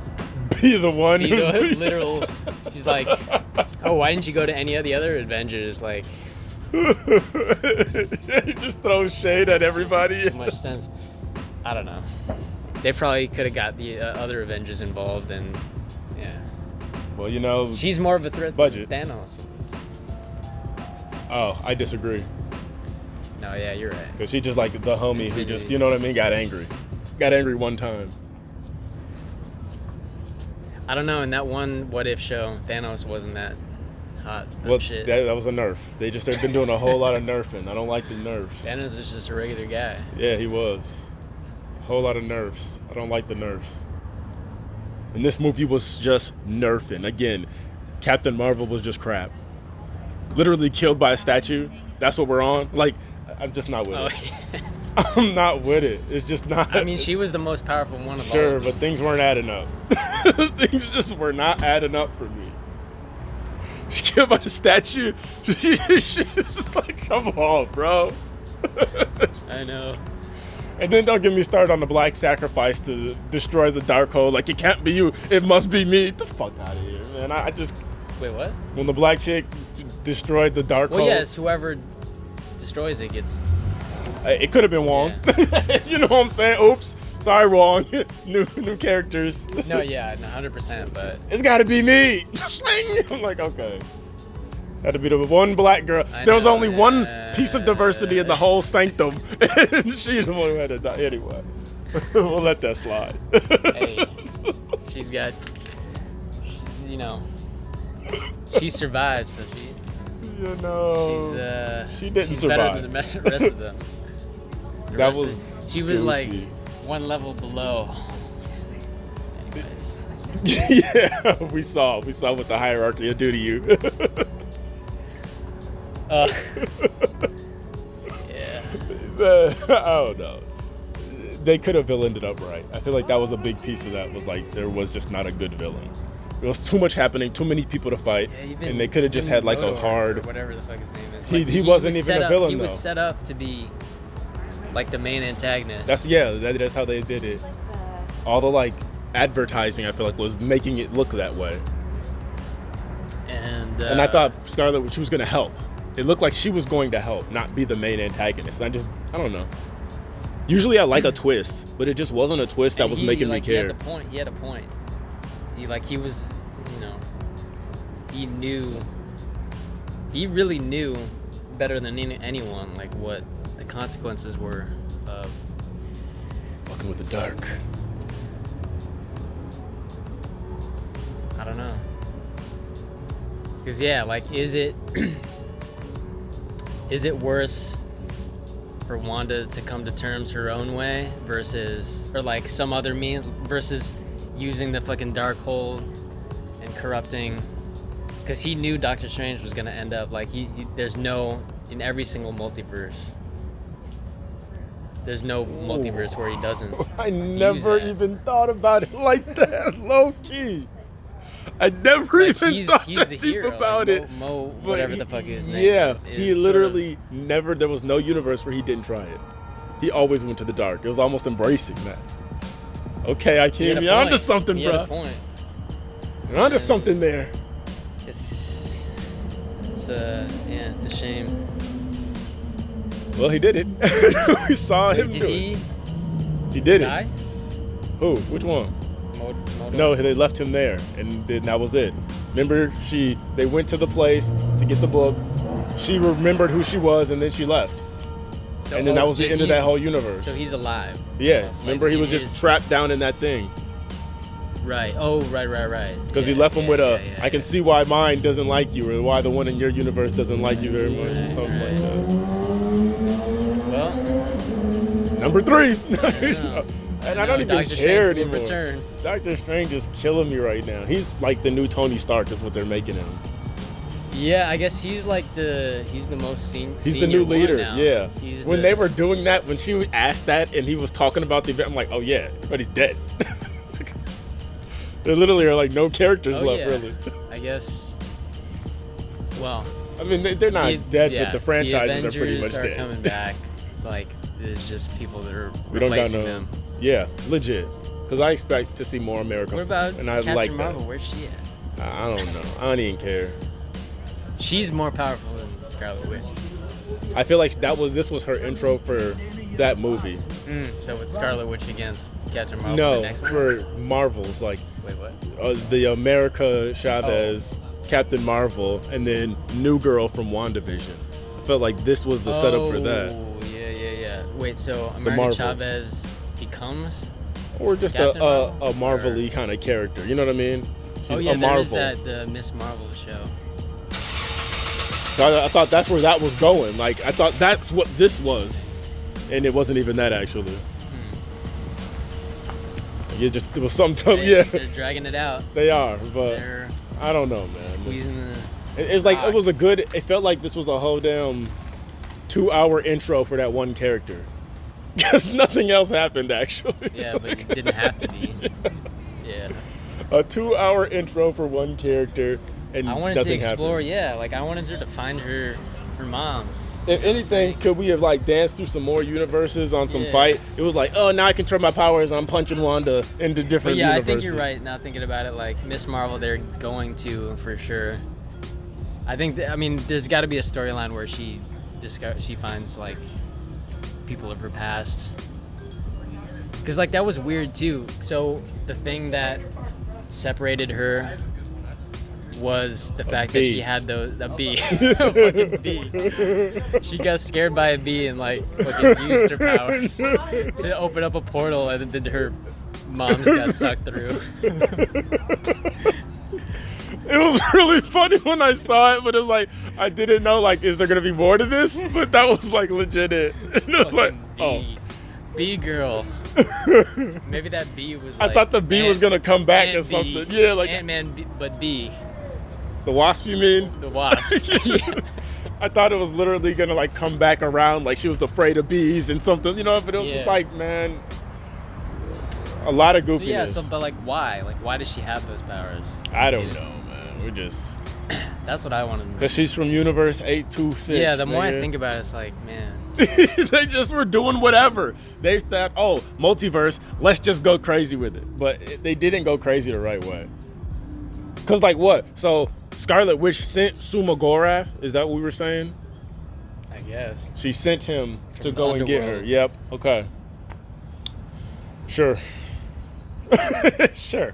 be the one be the literal. She's like, why didn't you go to any of the other Avengers? Like, he just throws shade at everybody. Too much sense. I don't know. They probably could have got the other Avengers involved, and yeah. Well, she's more of a threat budget. than Thanos. Oh, I disagree. No, yeah, you're right. Because she just like the homie who just, you know what I mean, got angry. Got angry one time. I don't know, in that one What If show, Thanos wasn't that hot. Well, shit. That was a nerf. They've been doing a whole lot of nerfing. I don't like the nerfs. Thanos was just a regular guy. Yeah, he was. A whole lot of nerfs. I don't like the nerfs. And this movie was just nerfing. Again, Captain Marvel was just crap. Literally killed by a statue. That's what we're on. Like, I'm just not with it. Yeah. I'm not with it. It's just not. I mean, she was the most powerful one of all. Sure, but things weren't adding up. Things just were not adding up for me. She killed by the statue. She's like, come on, bro. I know. And then don't get me started on the black sacrifice to destroy the Darkhold. Like, it can't be you. It must be me. Get the fuck out of here, man. I just... Wait, what? When the black chick destroyed the Darkhold. Well, yes, whoever destroys it gets... It could have been Wong. Yeah. You know what I'm saying? Oops. Sorry, Wong. new characters. No, yeah, 100%, but... It's gotta be me. I'm like, okay. Had to be the one black girl. There was only one piece of diversity in the whole sanctum. And she's the one who had to die. Anyway, we'll let that slide. Hey, she's got, she survived, so she... she didn't she's survive. Better than the rest of them. She was goofy. like one level below. Anyways. Yeah, we saw what the hierarchy will do to you. Yeah. I don't know. They could have villained it up right. I feel like that was a big piece of that. Was like there was just not a good villain. There was too much happening, too many people to fight, and they could have just had like a hard. Or whatever the fuck his name is. Like, he wasn't even a villain though. He was set up to be like the main antagonist. That's how they did it. All the like advertising, I feel like, was making it look that way. And I thought Scarlet, she was gonna help. It looked like she was going to help, not be the main antagonist. I don't know. Usually I like a twist, but it just wasn't a twist that was making me care. He had a point. He was, he knew. He really knew better than anyone, like what the consequences were of fucking with the dark. I don't know. Cause is it worse for Wanda to come to terms her own way versus, or like some other means, versus using the fucking Darkhold and corrupting? Because he knew Doctor Strange was gonna end up like there's no, in every single multiverse, there's no multiverse where he doesn't. I never even thought about it like that, low key. I never even thought he's that the deep hero, about like, it. Mo But whatever the fuck his name is. He literally never. There was no universe where he didn't try it. He always went to the dark. It was almost embracing that. Okay, I came. You're onto something, bro. Had a point. You're onto something there. It's a shame. Well, he did it. We saw him do it. He did die? it. Who? Which one? Modo? No, they left him there, and then that was it. Remember, they went to the place to get the book. She remembered who she was, and then she left. So, and then that was the end of that whole universe. So he's alive. Yeah. Almost. Remember, he was just trapped down in that thing. Right. Oh, right. Because he left him with I can see why mine doesn't like you, or why the one in your universe doesn't like you very much, or something like that. Well, number 3. I And I don't even care anymore. Return. Doctor Strange is killing me right now. He's like the new Tony Stark is what they're making him. Yeah, I guess he's like he's the most senior. He's the new leader, now. yeah. When they were doing that, when she asked that and he was talking about the event, I'm like, oh yeah, but he's dead. There literally are like no characters left, really. I guess. Well. I mean, they're not dead, but the franchises are pretty much dead. The Avengers are coming back. Like, there's just people that are replacing them. Yeah, legit. Because I expect to see more American. What about Captain like Marvel? Where's she at? I don't know. I don't even care. She's more powerful than Scarlet Witch. I feel like this was her intro for that movie. So with Scarlet Witch against Captain Marvel, no, the next one? for Marvel's like. Wait, what? The America Chavez, Captain Marvel, and then New Girl from Wanda Vision. I felt like this was the setup for that. Oh, yeah. Wait, so America Chavez becomes? Or just a Marvel-y kind of character. You know what I mean? She's a there is Marvel. the Miss Marvel show. So I thought that's where that was going. Like, I thought that's what this was. And it wasn't even that, actually. It was something, They're dragging it out. They are, but I don't know, man. Squeezing the... It's like, it felt like this was a whole damn 2-hour intro for that one character. Because nothing else happened, actually. Yeah, but it didn't have to be. Yeah. A 2-hour intro for one character, and I wanted to explore, happened. I wanted her to find her moms. If anything, could we have like danced through some more universes on some fight? It was like, oh, now I can turn my powers. I'm punching Wanda into different universes. I think you're right. Now thinking about it, like Miss Marvel, they're going to for sure. I think. There's got to be a storyline where she finds like people of her past. Because like that was weird too. So the thing that separated her was the fact that she had a bee. A fucking bee. She got scared by a bee and like fucking used her powers to open up a portal, and then her moms got sucked through. It was really funny when I saw it, but it was like I didn't know like is there gonna be more to this? But that was like legit it. And it was like bee girl. Maybe that bee was I thought the bee was gonna come back or something. Yeah, like Ant-Man, but bee. The wasp, you mean? The wasp. Yeah. I thought it was literally gonna like come back around, like she was afraid of bees and something, you know. But it was just like, man, a lot of goofiness. But like, why? Like, why does she have those powers? I don't know, man. We're just. That's what I want to know. Because she's from Universe 826. Yeah, the more I think about it, it's like, man. They just were doing whatever. They thought, oh, multiverse, let's just go crazy with it. But they didn't go crazy the right way. Because, like, what? So, Scarlet Witch sent Suma Gorath? Is that what we were saying? I guess. She sent him to go and get her. Yep. Okay. Sure. Sure.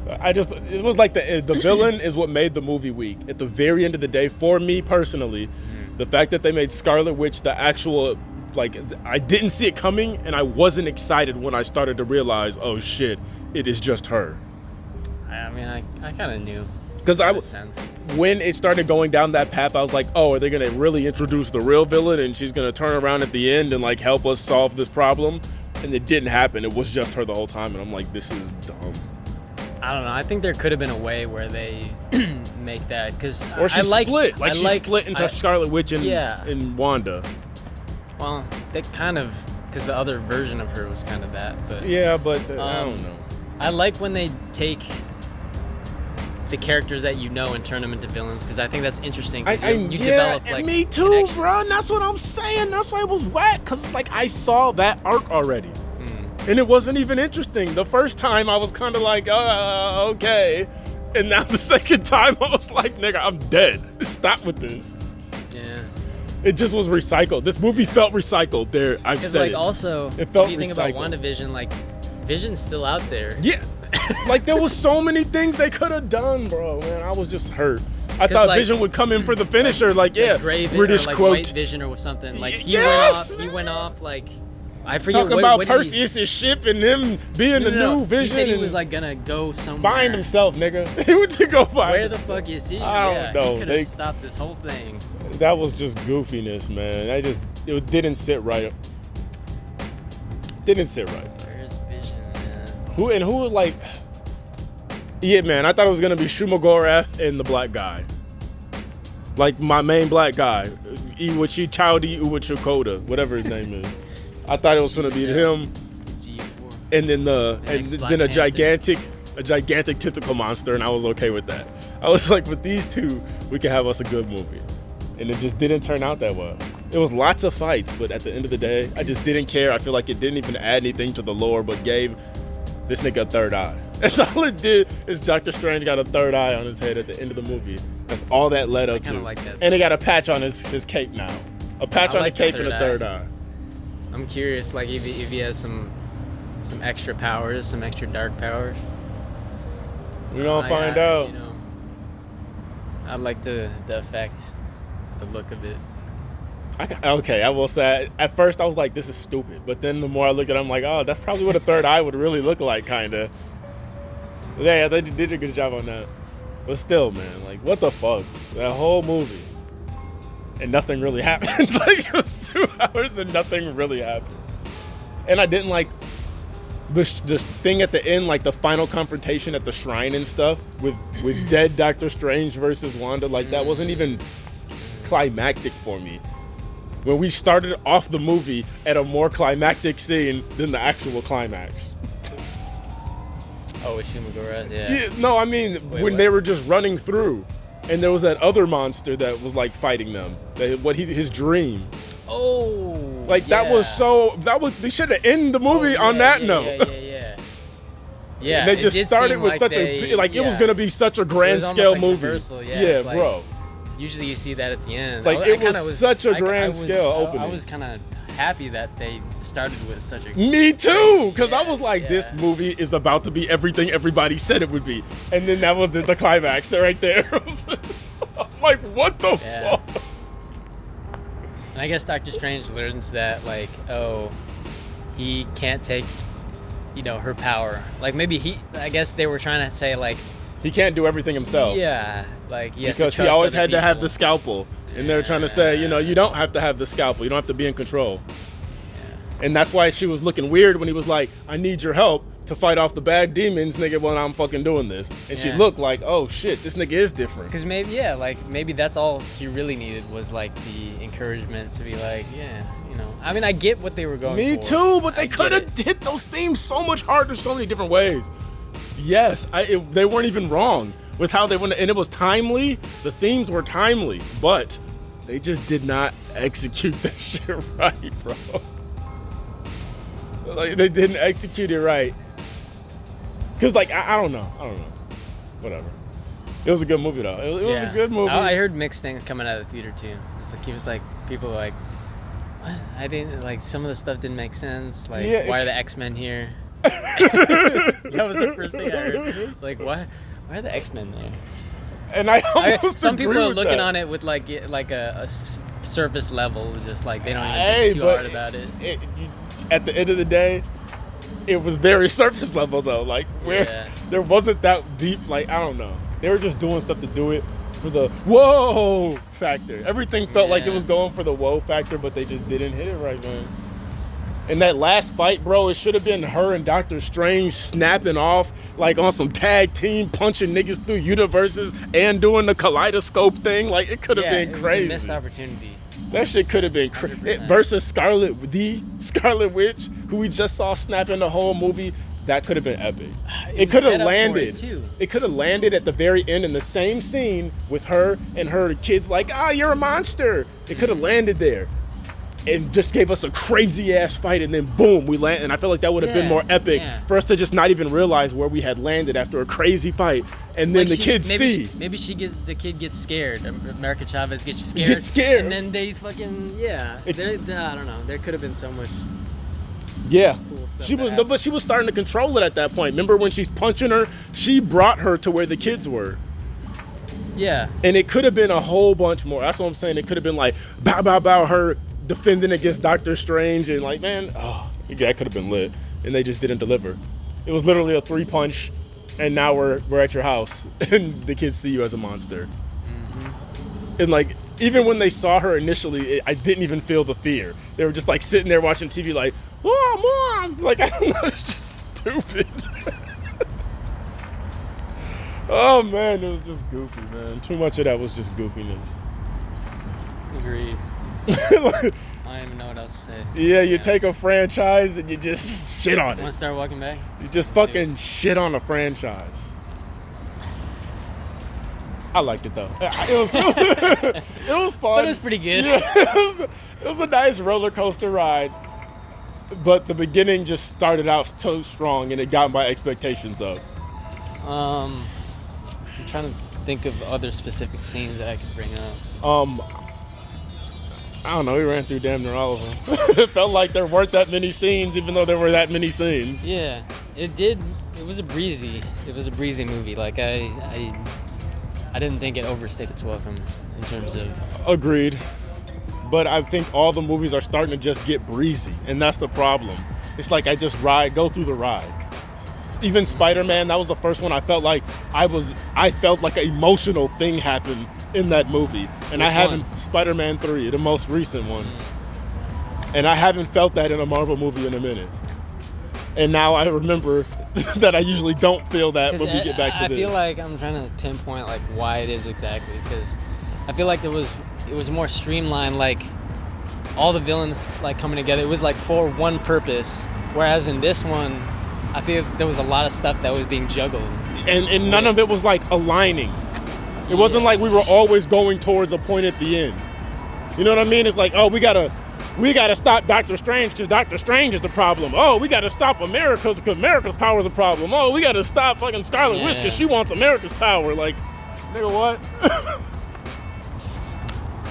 It was like the villain is what made the movie weak. At the very end of the day, for me personally, the fact that they made Scarlet Witch the actual, like, I didn't see it coming, and I wasn't excited when I started to realize, oh shit, it is just her. I mean, I kind of knew. Because when it started going down that path, I was like, oh, are they going to really introduce the real villain and she's going to turn around at the end and like help us solve this problem? And it didn't happen. It was just her the whole time. And I'm like, this is dumb. I don't know. I think there could have been a way where they make that. Cause or she split. Like she split into Scarlet Witch and Wanda. Well, that kind of, because the other version of her was kind of that. But yeah, but I don't know. I like when they take the characters that you know and turn them into villains, because I think that's interesting. You develop like me too, connections. bro. And that's what I'm saying. That's why it was whack, because it's like I saw that arc already, and it wasn't even interesting. The first time I was kind of like, okay, and now the second time I was like, nigga, I'm dead. Stop with this. Yeah. It just was recycled. This movie felt recycled. There, I've said like it. also, it felt if you think recycled. about WandaVision, like Vision's still out there. Yeah. Like there was so many things they could have done, bro. Man, I was just hurt. I thought like, Vision would come in for the finisher, like Gray British or like quote. White Vision or something. Like he went off like I forget talking about Perseus' ship and him being the new Vision. He said he was like gonna go somewhere. Find himself, nigga. He went to go find. Where the fuck is he? I don't know. He could have stopped this whole thing. That was just goofiness, man. It didn't sit right. Didn't sit right. Where's Vision, man? Who was like? Yeah, man. I thought it was gonna be Shumagorath and the black guy. Like my main black guy, Iwachi Chowdy Uwachukoda, whatever his name is. I thought it was gonna be him, and then a gigantic tentacle monster, and I was okay with that. I was like, with these two, we can have us a good movie, and it just didn't turn out that well. It was lots of fights, but at the end of the day, I just didn't care. I feel like it didn't even add anything to the lore, but gave this nigga a third eye. That's all it did. Is Doctor Strange got a third eye on his head at the end of the movie. That's all that led up to. Like that. And he got a patch on his cape now. A patch on the cape and a third eye. I'm curious, like if he has some extra powers, some extra dark powers. We're gonna find out. You know, I like the effect, the look of it. I will say, at first I was like, this is stupid. But then the more I look at it, I'm like, oh, that's probably what a third eye would really look like, kinda. Yeah, they did a good job on that. But still, man, like, what the fuck? That whole movie. And nothing really happened. Like, it was 2 hours and nothing really happened. And I didn't like this thing at the end, like the final confrontation at the shrine and stuff with dead Doctor Strange versus Wanda. Like, that wasn't even climactic for me. When we started off the movie at a more climactic scene than the actual climax. Oh, with Shumagorath, yeah. No, I mean, when they were just running through, and there was that other monster that was like fighting them. His dream. Oh. Like that was they should have ended the movie on that note. Yeah. And they just started with such it was gonna be such a grand scale like movie. Yeah, bro. Usually you see that at the end. Like it was such a grand scale opening. I was kind of happy that they started with such a. Me too, because I was like, this movie is about to be everything everybody said it would be, and then that was the climax right there. I'm like, what the fuck? And I guess Doctor Strange learns that, like, oh, he can't take, her power. Like maybe I guess they were trying to say like. He can't do everything himself. Yeah, like because he always had to have the scalpel, and they're trying to say, you don't have to have the scalpel. You don't have to be in control. Yeah. And that's why she was looking weird when he was like, "I need your help to fight off the bad demons, nigga." When I'm fucking doing this, and she looked like, "Oh shit, this nigga is different." Because maybe that's all she really needed was like the encouragement to be like, I mean, I get what they were going for. Me too, but they could have hit those themes so much harder, so many different ways. Yes, they weren't even wrong with how they went, and it was timely. The themes were timely, but they just did not execute that shit right, bro. Like they didn't execute it right. Cause like I don't know, whatever. It was a good movie though. It was a good movie. I heard mixed things coming out of the theater too. It was like people were like, what? I didn't like some of the stuff didn't make sense. Like why are the X-Men here? That was the first thing I heard. It's like, why are the X-Men there? And some people are looking on it with like a surface level, just like they don't even think too hard about it. At the end of the day, it was very surface level though. Like where there wasn't that deep. Like I don't know. They were just doing stuff to do it for the whoa factor. Everything felt like it was going for the whoa factor, but they just didn't hit it right, man. And that last fight, bro, it should have been her and Doctor Strange snapping off like on some tag team, punching niggas through universes and doing the kaleidoscope thing. Like it could have been crazy. It was a missed opportunity. That shit could have been versus the Scarlet Witch, who we just saw snapping the whole movie. That could have been epic. It could have landed. It could have landed at the very end in the same scene with her and her kids like, you're a monster. It could have landed there and just gave us a crazy ass fight, and then boom, we land. And I feel like that would have been more epic for us to just not even realize where we had landed after a crazy fight. And then the kids see. Maybe the kid gets scared. America Chavez gets scared. And then they fucking, I don't know. There could have been so much. Yeah, cool stuff but she was starting to control it at that point. Remember when she's punching her? She brought her to where the kids were. Yeah. And it could have been a whole bunch more. That's what I'm saying. It could have been like, bow, bow, bow, her defending against Doctor Strange, and like, man, that could have been lit. And they just didn't deliver. It was literally a 3-punch, and now we're at your house, and the kids see you as a monster. Mm-hmm. And like, even when they saw her initially, I didn't even feel the fear. They were just like sitting there watching TV like, Mom! Like, I don't know, it's just stupid. Oh man, it was just goofy, man. Too much of that was just goofiness. Agreed. I don't even know what else to say. Yeah, you take a franchise and you just shit on it. Want to start walking back? You just fucking shit on a franchise. I liked it though. It was fun. But it was pretty good. Yeah, it was a nice roller coaster ride. But the beginning just started out so strong, and it got my expectations up. I'm trying to think of other specific scenes that I could bring up. I don't know. We ran through damn near all of them. It felt like there weren't that many scenes, even though there were that many scenes. Yeah, it did. It was a breezy movie. Like I didn't think it overstayed its welcome in terms of. Agreed. But I think all the movies are starting to just get breezy, and that's the problem. It's like I just go through the ride. Even Spider-Man, that was the first one I felt like I felt like an emotional thing happened in that movie. And I haven't, Spider-Man 3, the most recent one. And I haven't felt that in a Marvel movie in a minute. And now I remember that I usually don't feel that when we get back to this. I feel like I'm trying to pinpoint like why it is exactly, because I feel like it was more streamlined, like all the villains like coming together. It was like for one purpose, whereas in this one, I feel there was a lot of stuff that was being juggled. And none of it was like aligning. It wasn't like we were always going towards a point at the end. You know what I mean? It's like, we gotta stop Doctor Strange because Doctor Strange is the problem. Oh, we gotta stop America because America's power is a problem. Oh, we gotta stop fucking Scarlet Witch because she wants America's power. Like, nigga, what?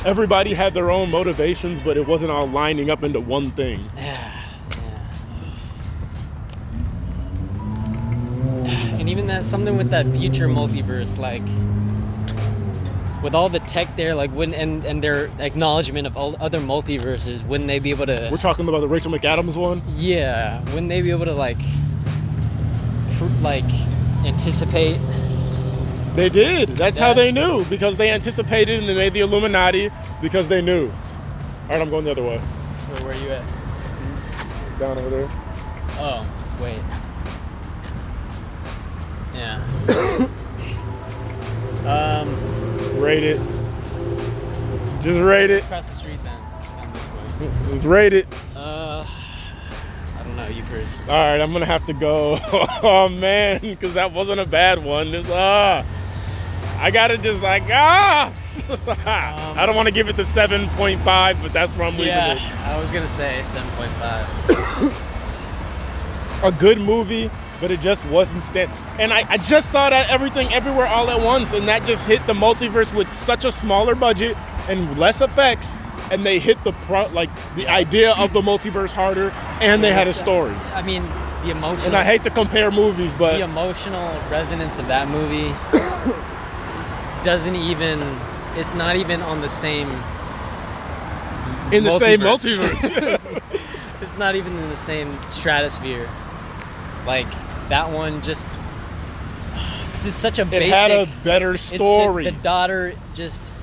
Everybody had their own motivations, but it wasn't all lining up into one thing. And even that something with that future multiverse, like with all the tech there, like and their acknowledgement of all other multiverses, wouldn't they be able to? We're talking about the Rachel McAdams one. Yeah, wouldn't they be able to like anticipate? They did. That's how they knew, because they anticipated and they made the Illuminati because they knew. All right, I'm going the other way. Where are you at? Down over there. Oh, wait. Yeah. Rate it. Just rate it. Let's cross the street then. It's on this way. Just rate it. I don't know. You first. All right, I'm gonna have to go. Oh man, because that wasn't a bad one. Just I gotta just like I don't want to give it the 7.5, but that's where I'm leaving it. I was gonna say 7.5. A good movie, but it just wasn't And I just saw that Everything Everywhere All at Once, and that just hit the multiverse with such a smaller budget and less effects, and they hit the idea of the multiverse harder, and they had a story. I mean, the emotional. And I hate to compare movies, but the emotional resonance of that movie it's not even on the same in the same multiverse. It's not even in the same stratosphere. Like that one just because it's such a basic. It had a better story. The daughter just.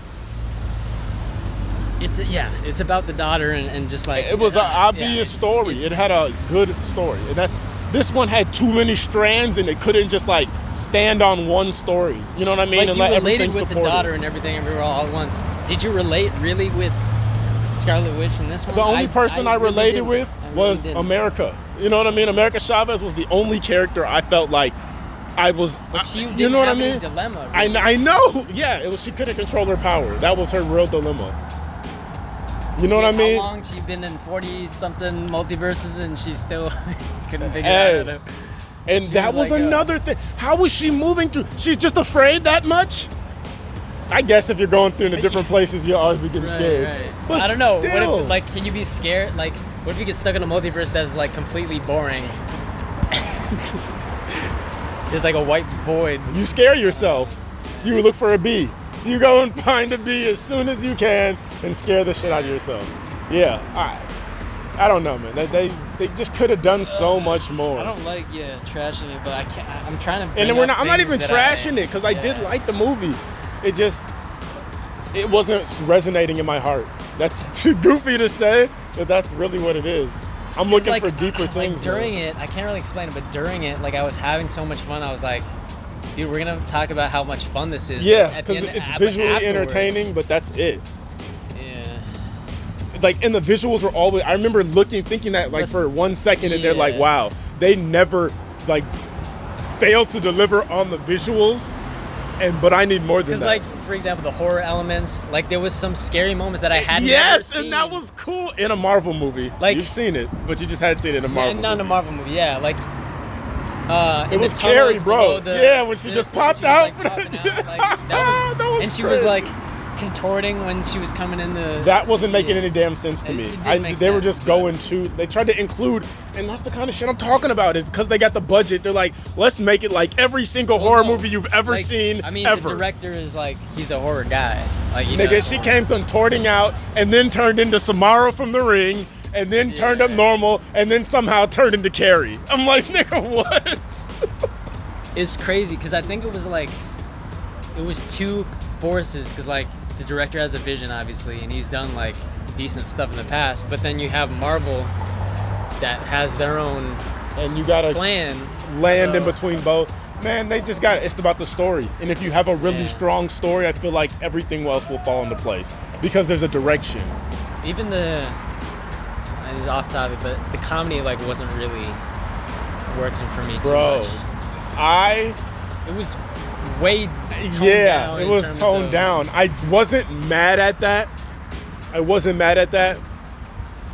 It's about the daughter and just like it was an obvious story. It had a good story, and this one had too many strands, and it couldn't just like stand on one story. You know what I mean? Like and you let related everything with the daughter and Everything Everywhere All at Once. Did you relate really with Scarlet Witch in this one. The only person I really related didn't. with I really was didn't. America. You know what I mean? America Chavez was the only character I felt like I was. But she didn't you know what I have any mean? dilemma. Really. I know. Yeah, it was. She couldn't control her power. That was her real dilemma. You know what I mean? How long she been in 40-something multiverses and she still couldn't figure Hey. out how to... And She that was was like, another thing. How was she moving through? She's just afraid that much? I guess if you're going through the different places, you'll always be getting scared. Right. But I don't know. still. What if, like, can you be scared? Like, what if you get stuck in a multiverse that's like completely boring? There's like a white void. You scare yourself. You look for a bee. You go and find a bee as soon as you can and scare the shit out of yourself. Yeah, I don't know, man. They just could have done so much more. I don't like trashing it, but I can't. I'm trying to. And bring then up I'm not things even that trashing it because I did like the movie. It wasn't resonating in my heart. That's too goofy to say, but that's really what it is. I'm looking for deeper things. During it, I can't really explain it, but during it, like I was having so much fun. I was like, dude, we're gonna talk about how much fun this is. Yeah, at the because end- it's but visually afterwards- entertaining, but that's it. Yeah. Like, and the visuals were always. I remember thinking that like for 1 second, and they're like, Yeah. wow, they never like failed to deliver on the visuals. But I need more than Because, that. like, for example, the horror elements, like, there was some scary moments that I had never yes, seen. and that was cool in a Marvel movie. Like- You've seen it, but you just hadn't seen it in a Marvel Not in a movie. Marvel movie, yeah. Like, It in was the scary, tunnels bro. below the- Yeah, when she this, just and popped she was, like, out. popping out, like, that was, and she was, crazy. like, contorting when she was coming in the... That wasn't making yeah. any damn sense to It- me. it didn't make They were sense, just but- going to. They tried to include, and that's the kind of shit I'm talking about. Is because they got the budget. They're like, let's make it like every single horror movie you've ever Like, seen. I mean, ever. the director is like, he's a horror guy. Like, you know, Nigga, so- she came contorting out and then turned into Samara from The Ring, and then turned up Yeah. normal, and then somehow turned into Carrie. I'm like, nigga, what? It's crazy because I think it was like, it was two forces because like the director has a vision obviously and he's done like decent stuff in the past, but then you have Marvel that has their own And you gotta plan. land so- in between both. Man, they just got it's about the story. And if you have a really Yeah. strong story, I feel like everything else will fall into place because there's a direction. Even it's off topic, but the comedy like wasn't really working for me too Bro, much. It was way toned down it in was terms toned of- down. I wasn't mad at that.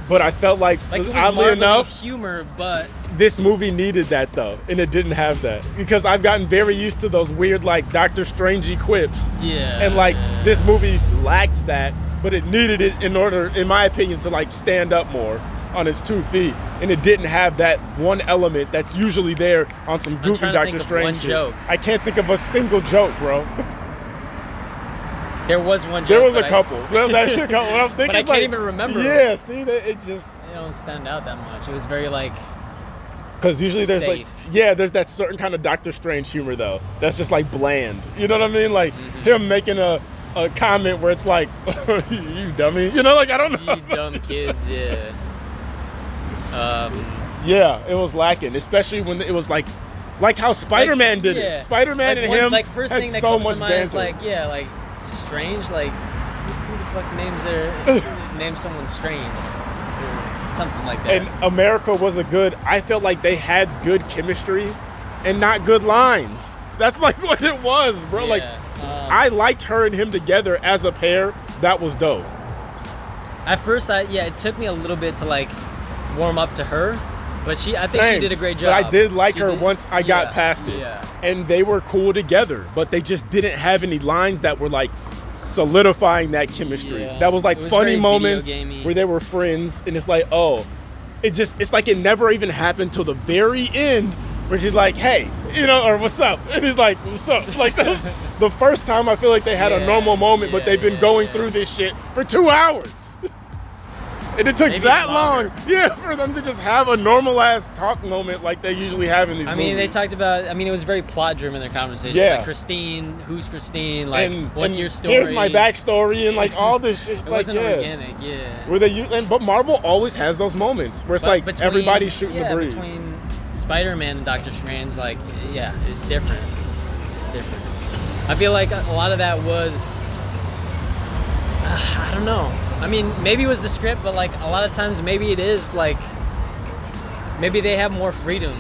But I felt like, Like it was oddly Marvel enough, humor, but this movie needed that though, and it didn't have that because I've gotten very used to those weird like Doctor Strangey quips, yeah. and like this movie lacked that, but it needed it in order, in my opinion, to like stand up more on its 2 feet, and it didn't have that one element that's usually there on some goofy trying to Doctor think of Strange one shit. joke. I can't think of a single joke, bro. There was one joke. There was a but couple. There's actually a couple. What I'm thinking But I is can't like, even remember. Yeah, see that it just. They don't stand out that much. It was very like, Because usually there's like, Safe. there's that certain kind of Doctor Strange humor though. That's just like bland. You know what I mean? Like him making a comment where it's like, you dummy. You know, like I don't know. you dumb kids, yeah. Yeah, it was lacking, especially when it was like how Spider-Man did it. Spider-Man like and one, him like first had thing that so comes much to mind is banter. like, like Strange, like who the fuck names someone Strange or something like that. And America was I felt like they had good chemistry and not good lines. That's like what it was, bro. Like I liked her and him together as a pair. That was dope. At first, it took me a little bit to like warm up to her, but I think she Same. did a great job. But I did like She her did- once I got past it. Yeah. And they were cool together, but they just didn't have any lines that were like solidifying that chemistry. Yeah. That was like It was funny very moments video gamey. where they were friends, and it's like, it's like it never even happened till the very end where she's like, hey, or what's up? And he's like, what's up? Like that was the first time I feel like they had a normal moment, but they've been going through this shit for 2 hours. And it took Maybe that long, longer. for them to just have a normal ass talk moment like they usually have in these movies. I mean, they talked about. I mean, it was very plot driven. Their conversations. Yeah. Like Christine, who's Christine? Like, what's and your story? Here's my backstory and like all this shit. It Like, wasn't organic. Yeah. Where but Marvel always has those moments where it's But like between- everybody's shooting the breeze. Between Spider-Man and Doctor Strange, like, it's different. It's different. I feel like a lot of that was. I don't know. I mean, maybe it was the script, but like a lot of times maybe it is like maybe they have more freedom.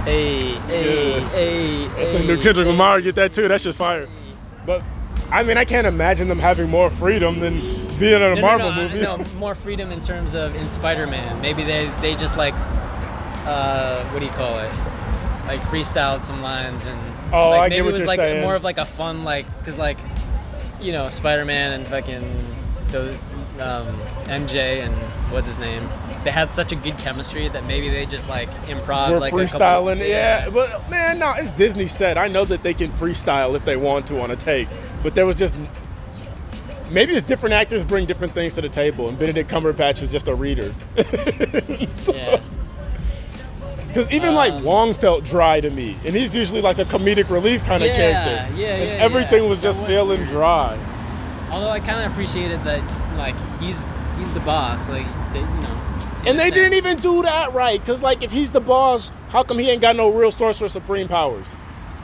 That's the new Kendrick Lamar. Get that too. That's just fire. But I mean, I can't imagine them having more freedom than being in a Marvel movie. No, more freedom in terms of in Spider-Man. Maybe they just like what do you call it? Like freestyled some lines and like, I maybe get what it was you're like saying. more of like a fun like because like you know Spider-Man and fucking those MJ and what's his name. They had such a good chemistry that maybe they just like improv We're like freestyling. Yeah, but man, no, it's Disney said. I know that they can freestyle if they want to on a take, but there was just maybe it's different actors bring different things to the table, and Benedict Cumberbatch is just a reader. Yeah. Because even like Wong felt dry to me, and he's usually like a comedic relief kind of character. Yeah. Everything was just feeling weird. dry. Although I kind of appreciated that, like he's the boss, like they, you know. And they didn't even do that right, because like if he's the boss, how come he ain't got no real Sorcerer Supreme powers?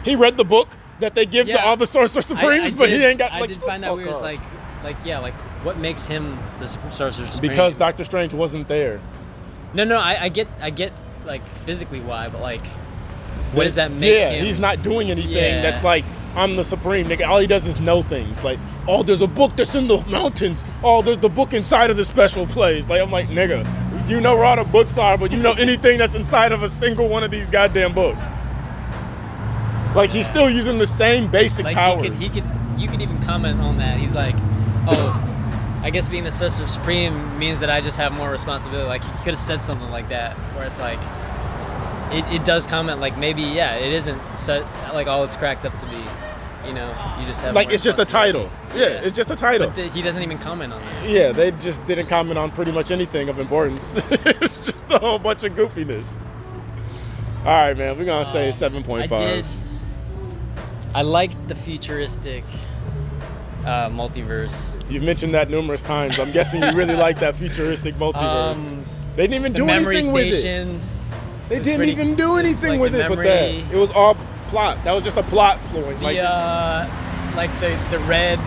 He read the book that they give to all the Sorcerer Supremes, but he ain't got. I did find that weird. It's like what makes him the Sorcerer Supreme? Because Doctor Strange wasn't there. No, I get like physically why, but like, what does that make him? Yeah, he's not doing anything that's like, I'm the Supreme, nigga. All he does is know things. Like, oh, there's a book that's in the mountains. Oh, there's the book inside of the special place. Like, I'm like, nigga, you know where all the books are, but you know anything that's inside of a single one of these goddamn books. Like, he's still using the same basic powers. You could even comment on that. He's like, oh, I guess being the Sorcerer Supreme means that I just have more responsibility. Like, he could have said something like that, where it's like, it does comment like maybe, it isn't like all it's cracked up to be. You know, you just have like it's just a title. Yeah, it's just a title. But he doesn't even comment on that. Yeah, they just didn't comment on pretty much anything of importance. It's just a whole bunch of goofiness. All right, man, we're gonna say 7.5. I liked the futuristic multiverse. You've mentioned that numerous times. I'm guessing you really like that futuristic multiverse. They didn't even do anything with it. They didn't even do anything with it, but that it was all plot. That was just a plot point. Like the red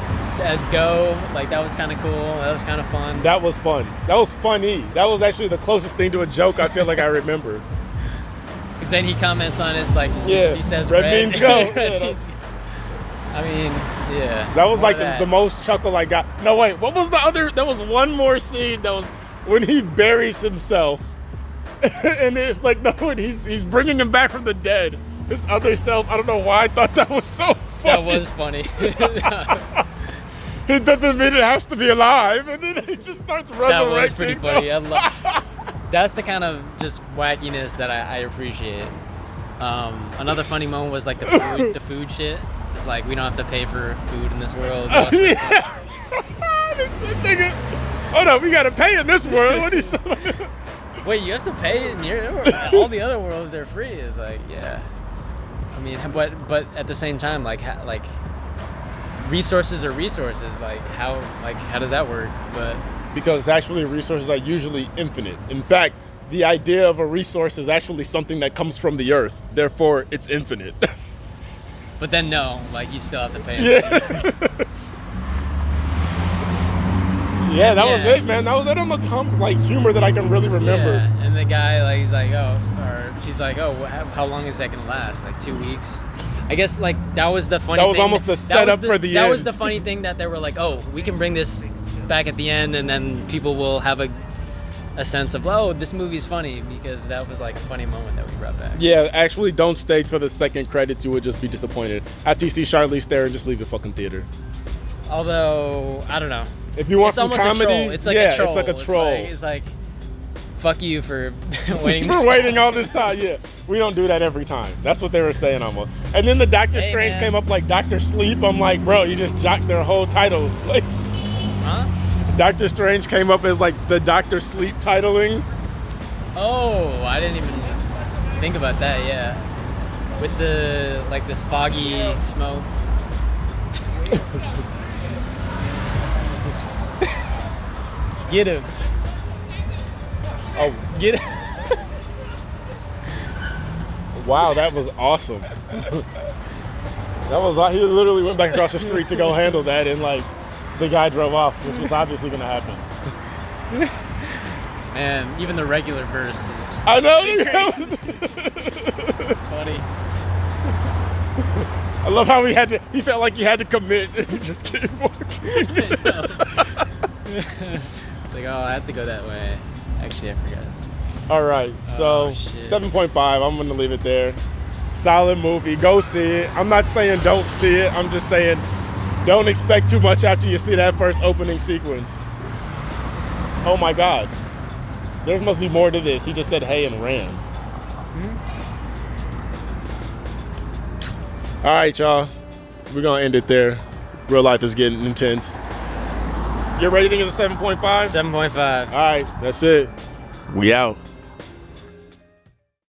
as Go, like that was kind of cool. That was kind of fun. That was fun. That was funny. That was actually the closest thing to a joke I feel like I remember. Because then he comments on it. It's like he says red means go. I mean, yeah. That was like the most chuckle I got. No, wait. What was the other? There was one more scene that was when he buries himself. And it's like, no, he's bringing him back from the dead. His other self, I don't know why I thought that was so funny. That was funny. It doesn't mean it has to be alive. And then he just starts resurrecting. That was pretty funny. That's the kind of just wackiness that I appreciate. Another funny moment was like the food shit. It's like, we don't have to pay for food in this world. Yeah. Oh no, we gotta pay in this world. What is Wait, you have to pay in all the other worlds? They're free. It's like, yeah. I mean, but at the same time, like resources are resources. Like how does that work? But because actually resources are usually infinite. In fact, the idea of a resource is actually something that comes from the earth. Therefore, it's infinite. But then no, like you still have to pay. Yeah, that was it, man. That was it on the humor that I can really remember. Yeah, and the guy, like, he's like, she's like, how long is that gonna last? Like 2 weeks? I guess, like, that was the funny thing. That was almost the setup for the end. That was the funny thing that they were like, we can bring this back at the end, and then people will have a sense of, this movie's funny, because that was like a funny moment that we brought back. Yeah, actually, don't stay for the second credits. You would just be disappointed. After you see Charlize Theron, just leave the fucking theater. Although, I don't know. If you want some comedy, it's like a troll. It's like a troll. It's like fuck you for waiting. For waiting all this time. Yeah, we don't do that every time. That's what they were saying almost. And then the Doctor Strange came up like Doctor Sleep. I'm like, bro, you just jocked their whole title. Like, Doctor Strange came up as like the Doctor Sleep titling. Oh, I didn't even think about that. Yeah, with the this foggy smoke. Get him. Oh, get him. Wow, that was awesome. He literally went back across the street to go handle that, and like the guy drove off, which was obviously gonna happen. Man, even the regular verse is. I know. It's funny. I love how he felt like he had to commit and he just kept walking. It's like, oh, I have to go that way. Actually, I forgot. All right, so 7.5. I'm gonna leave it there. Solid movie. Go see it. I'm not saying don't see it. I'm just saying don't expect too much after you see that first opening sequence. Oh my God. There must be more to this. He just said hey and ran. All right, y'all. We're gonna end it there. Real life is getting intense. Your rating is a 7.5? 7.5. All right, that's it. We out.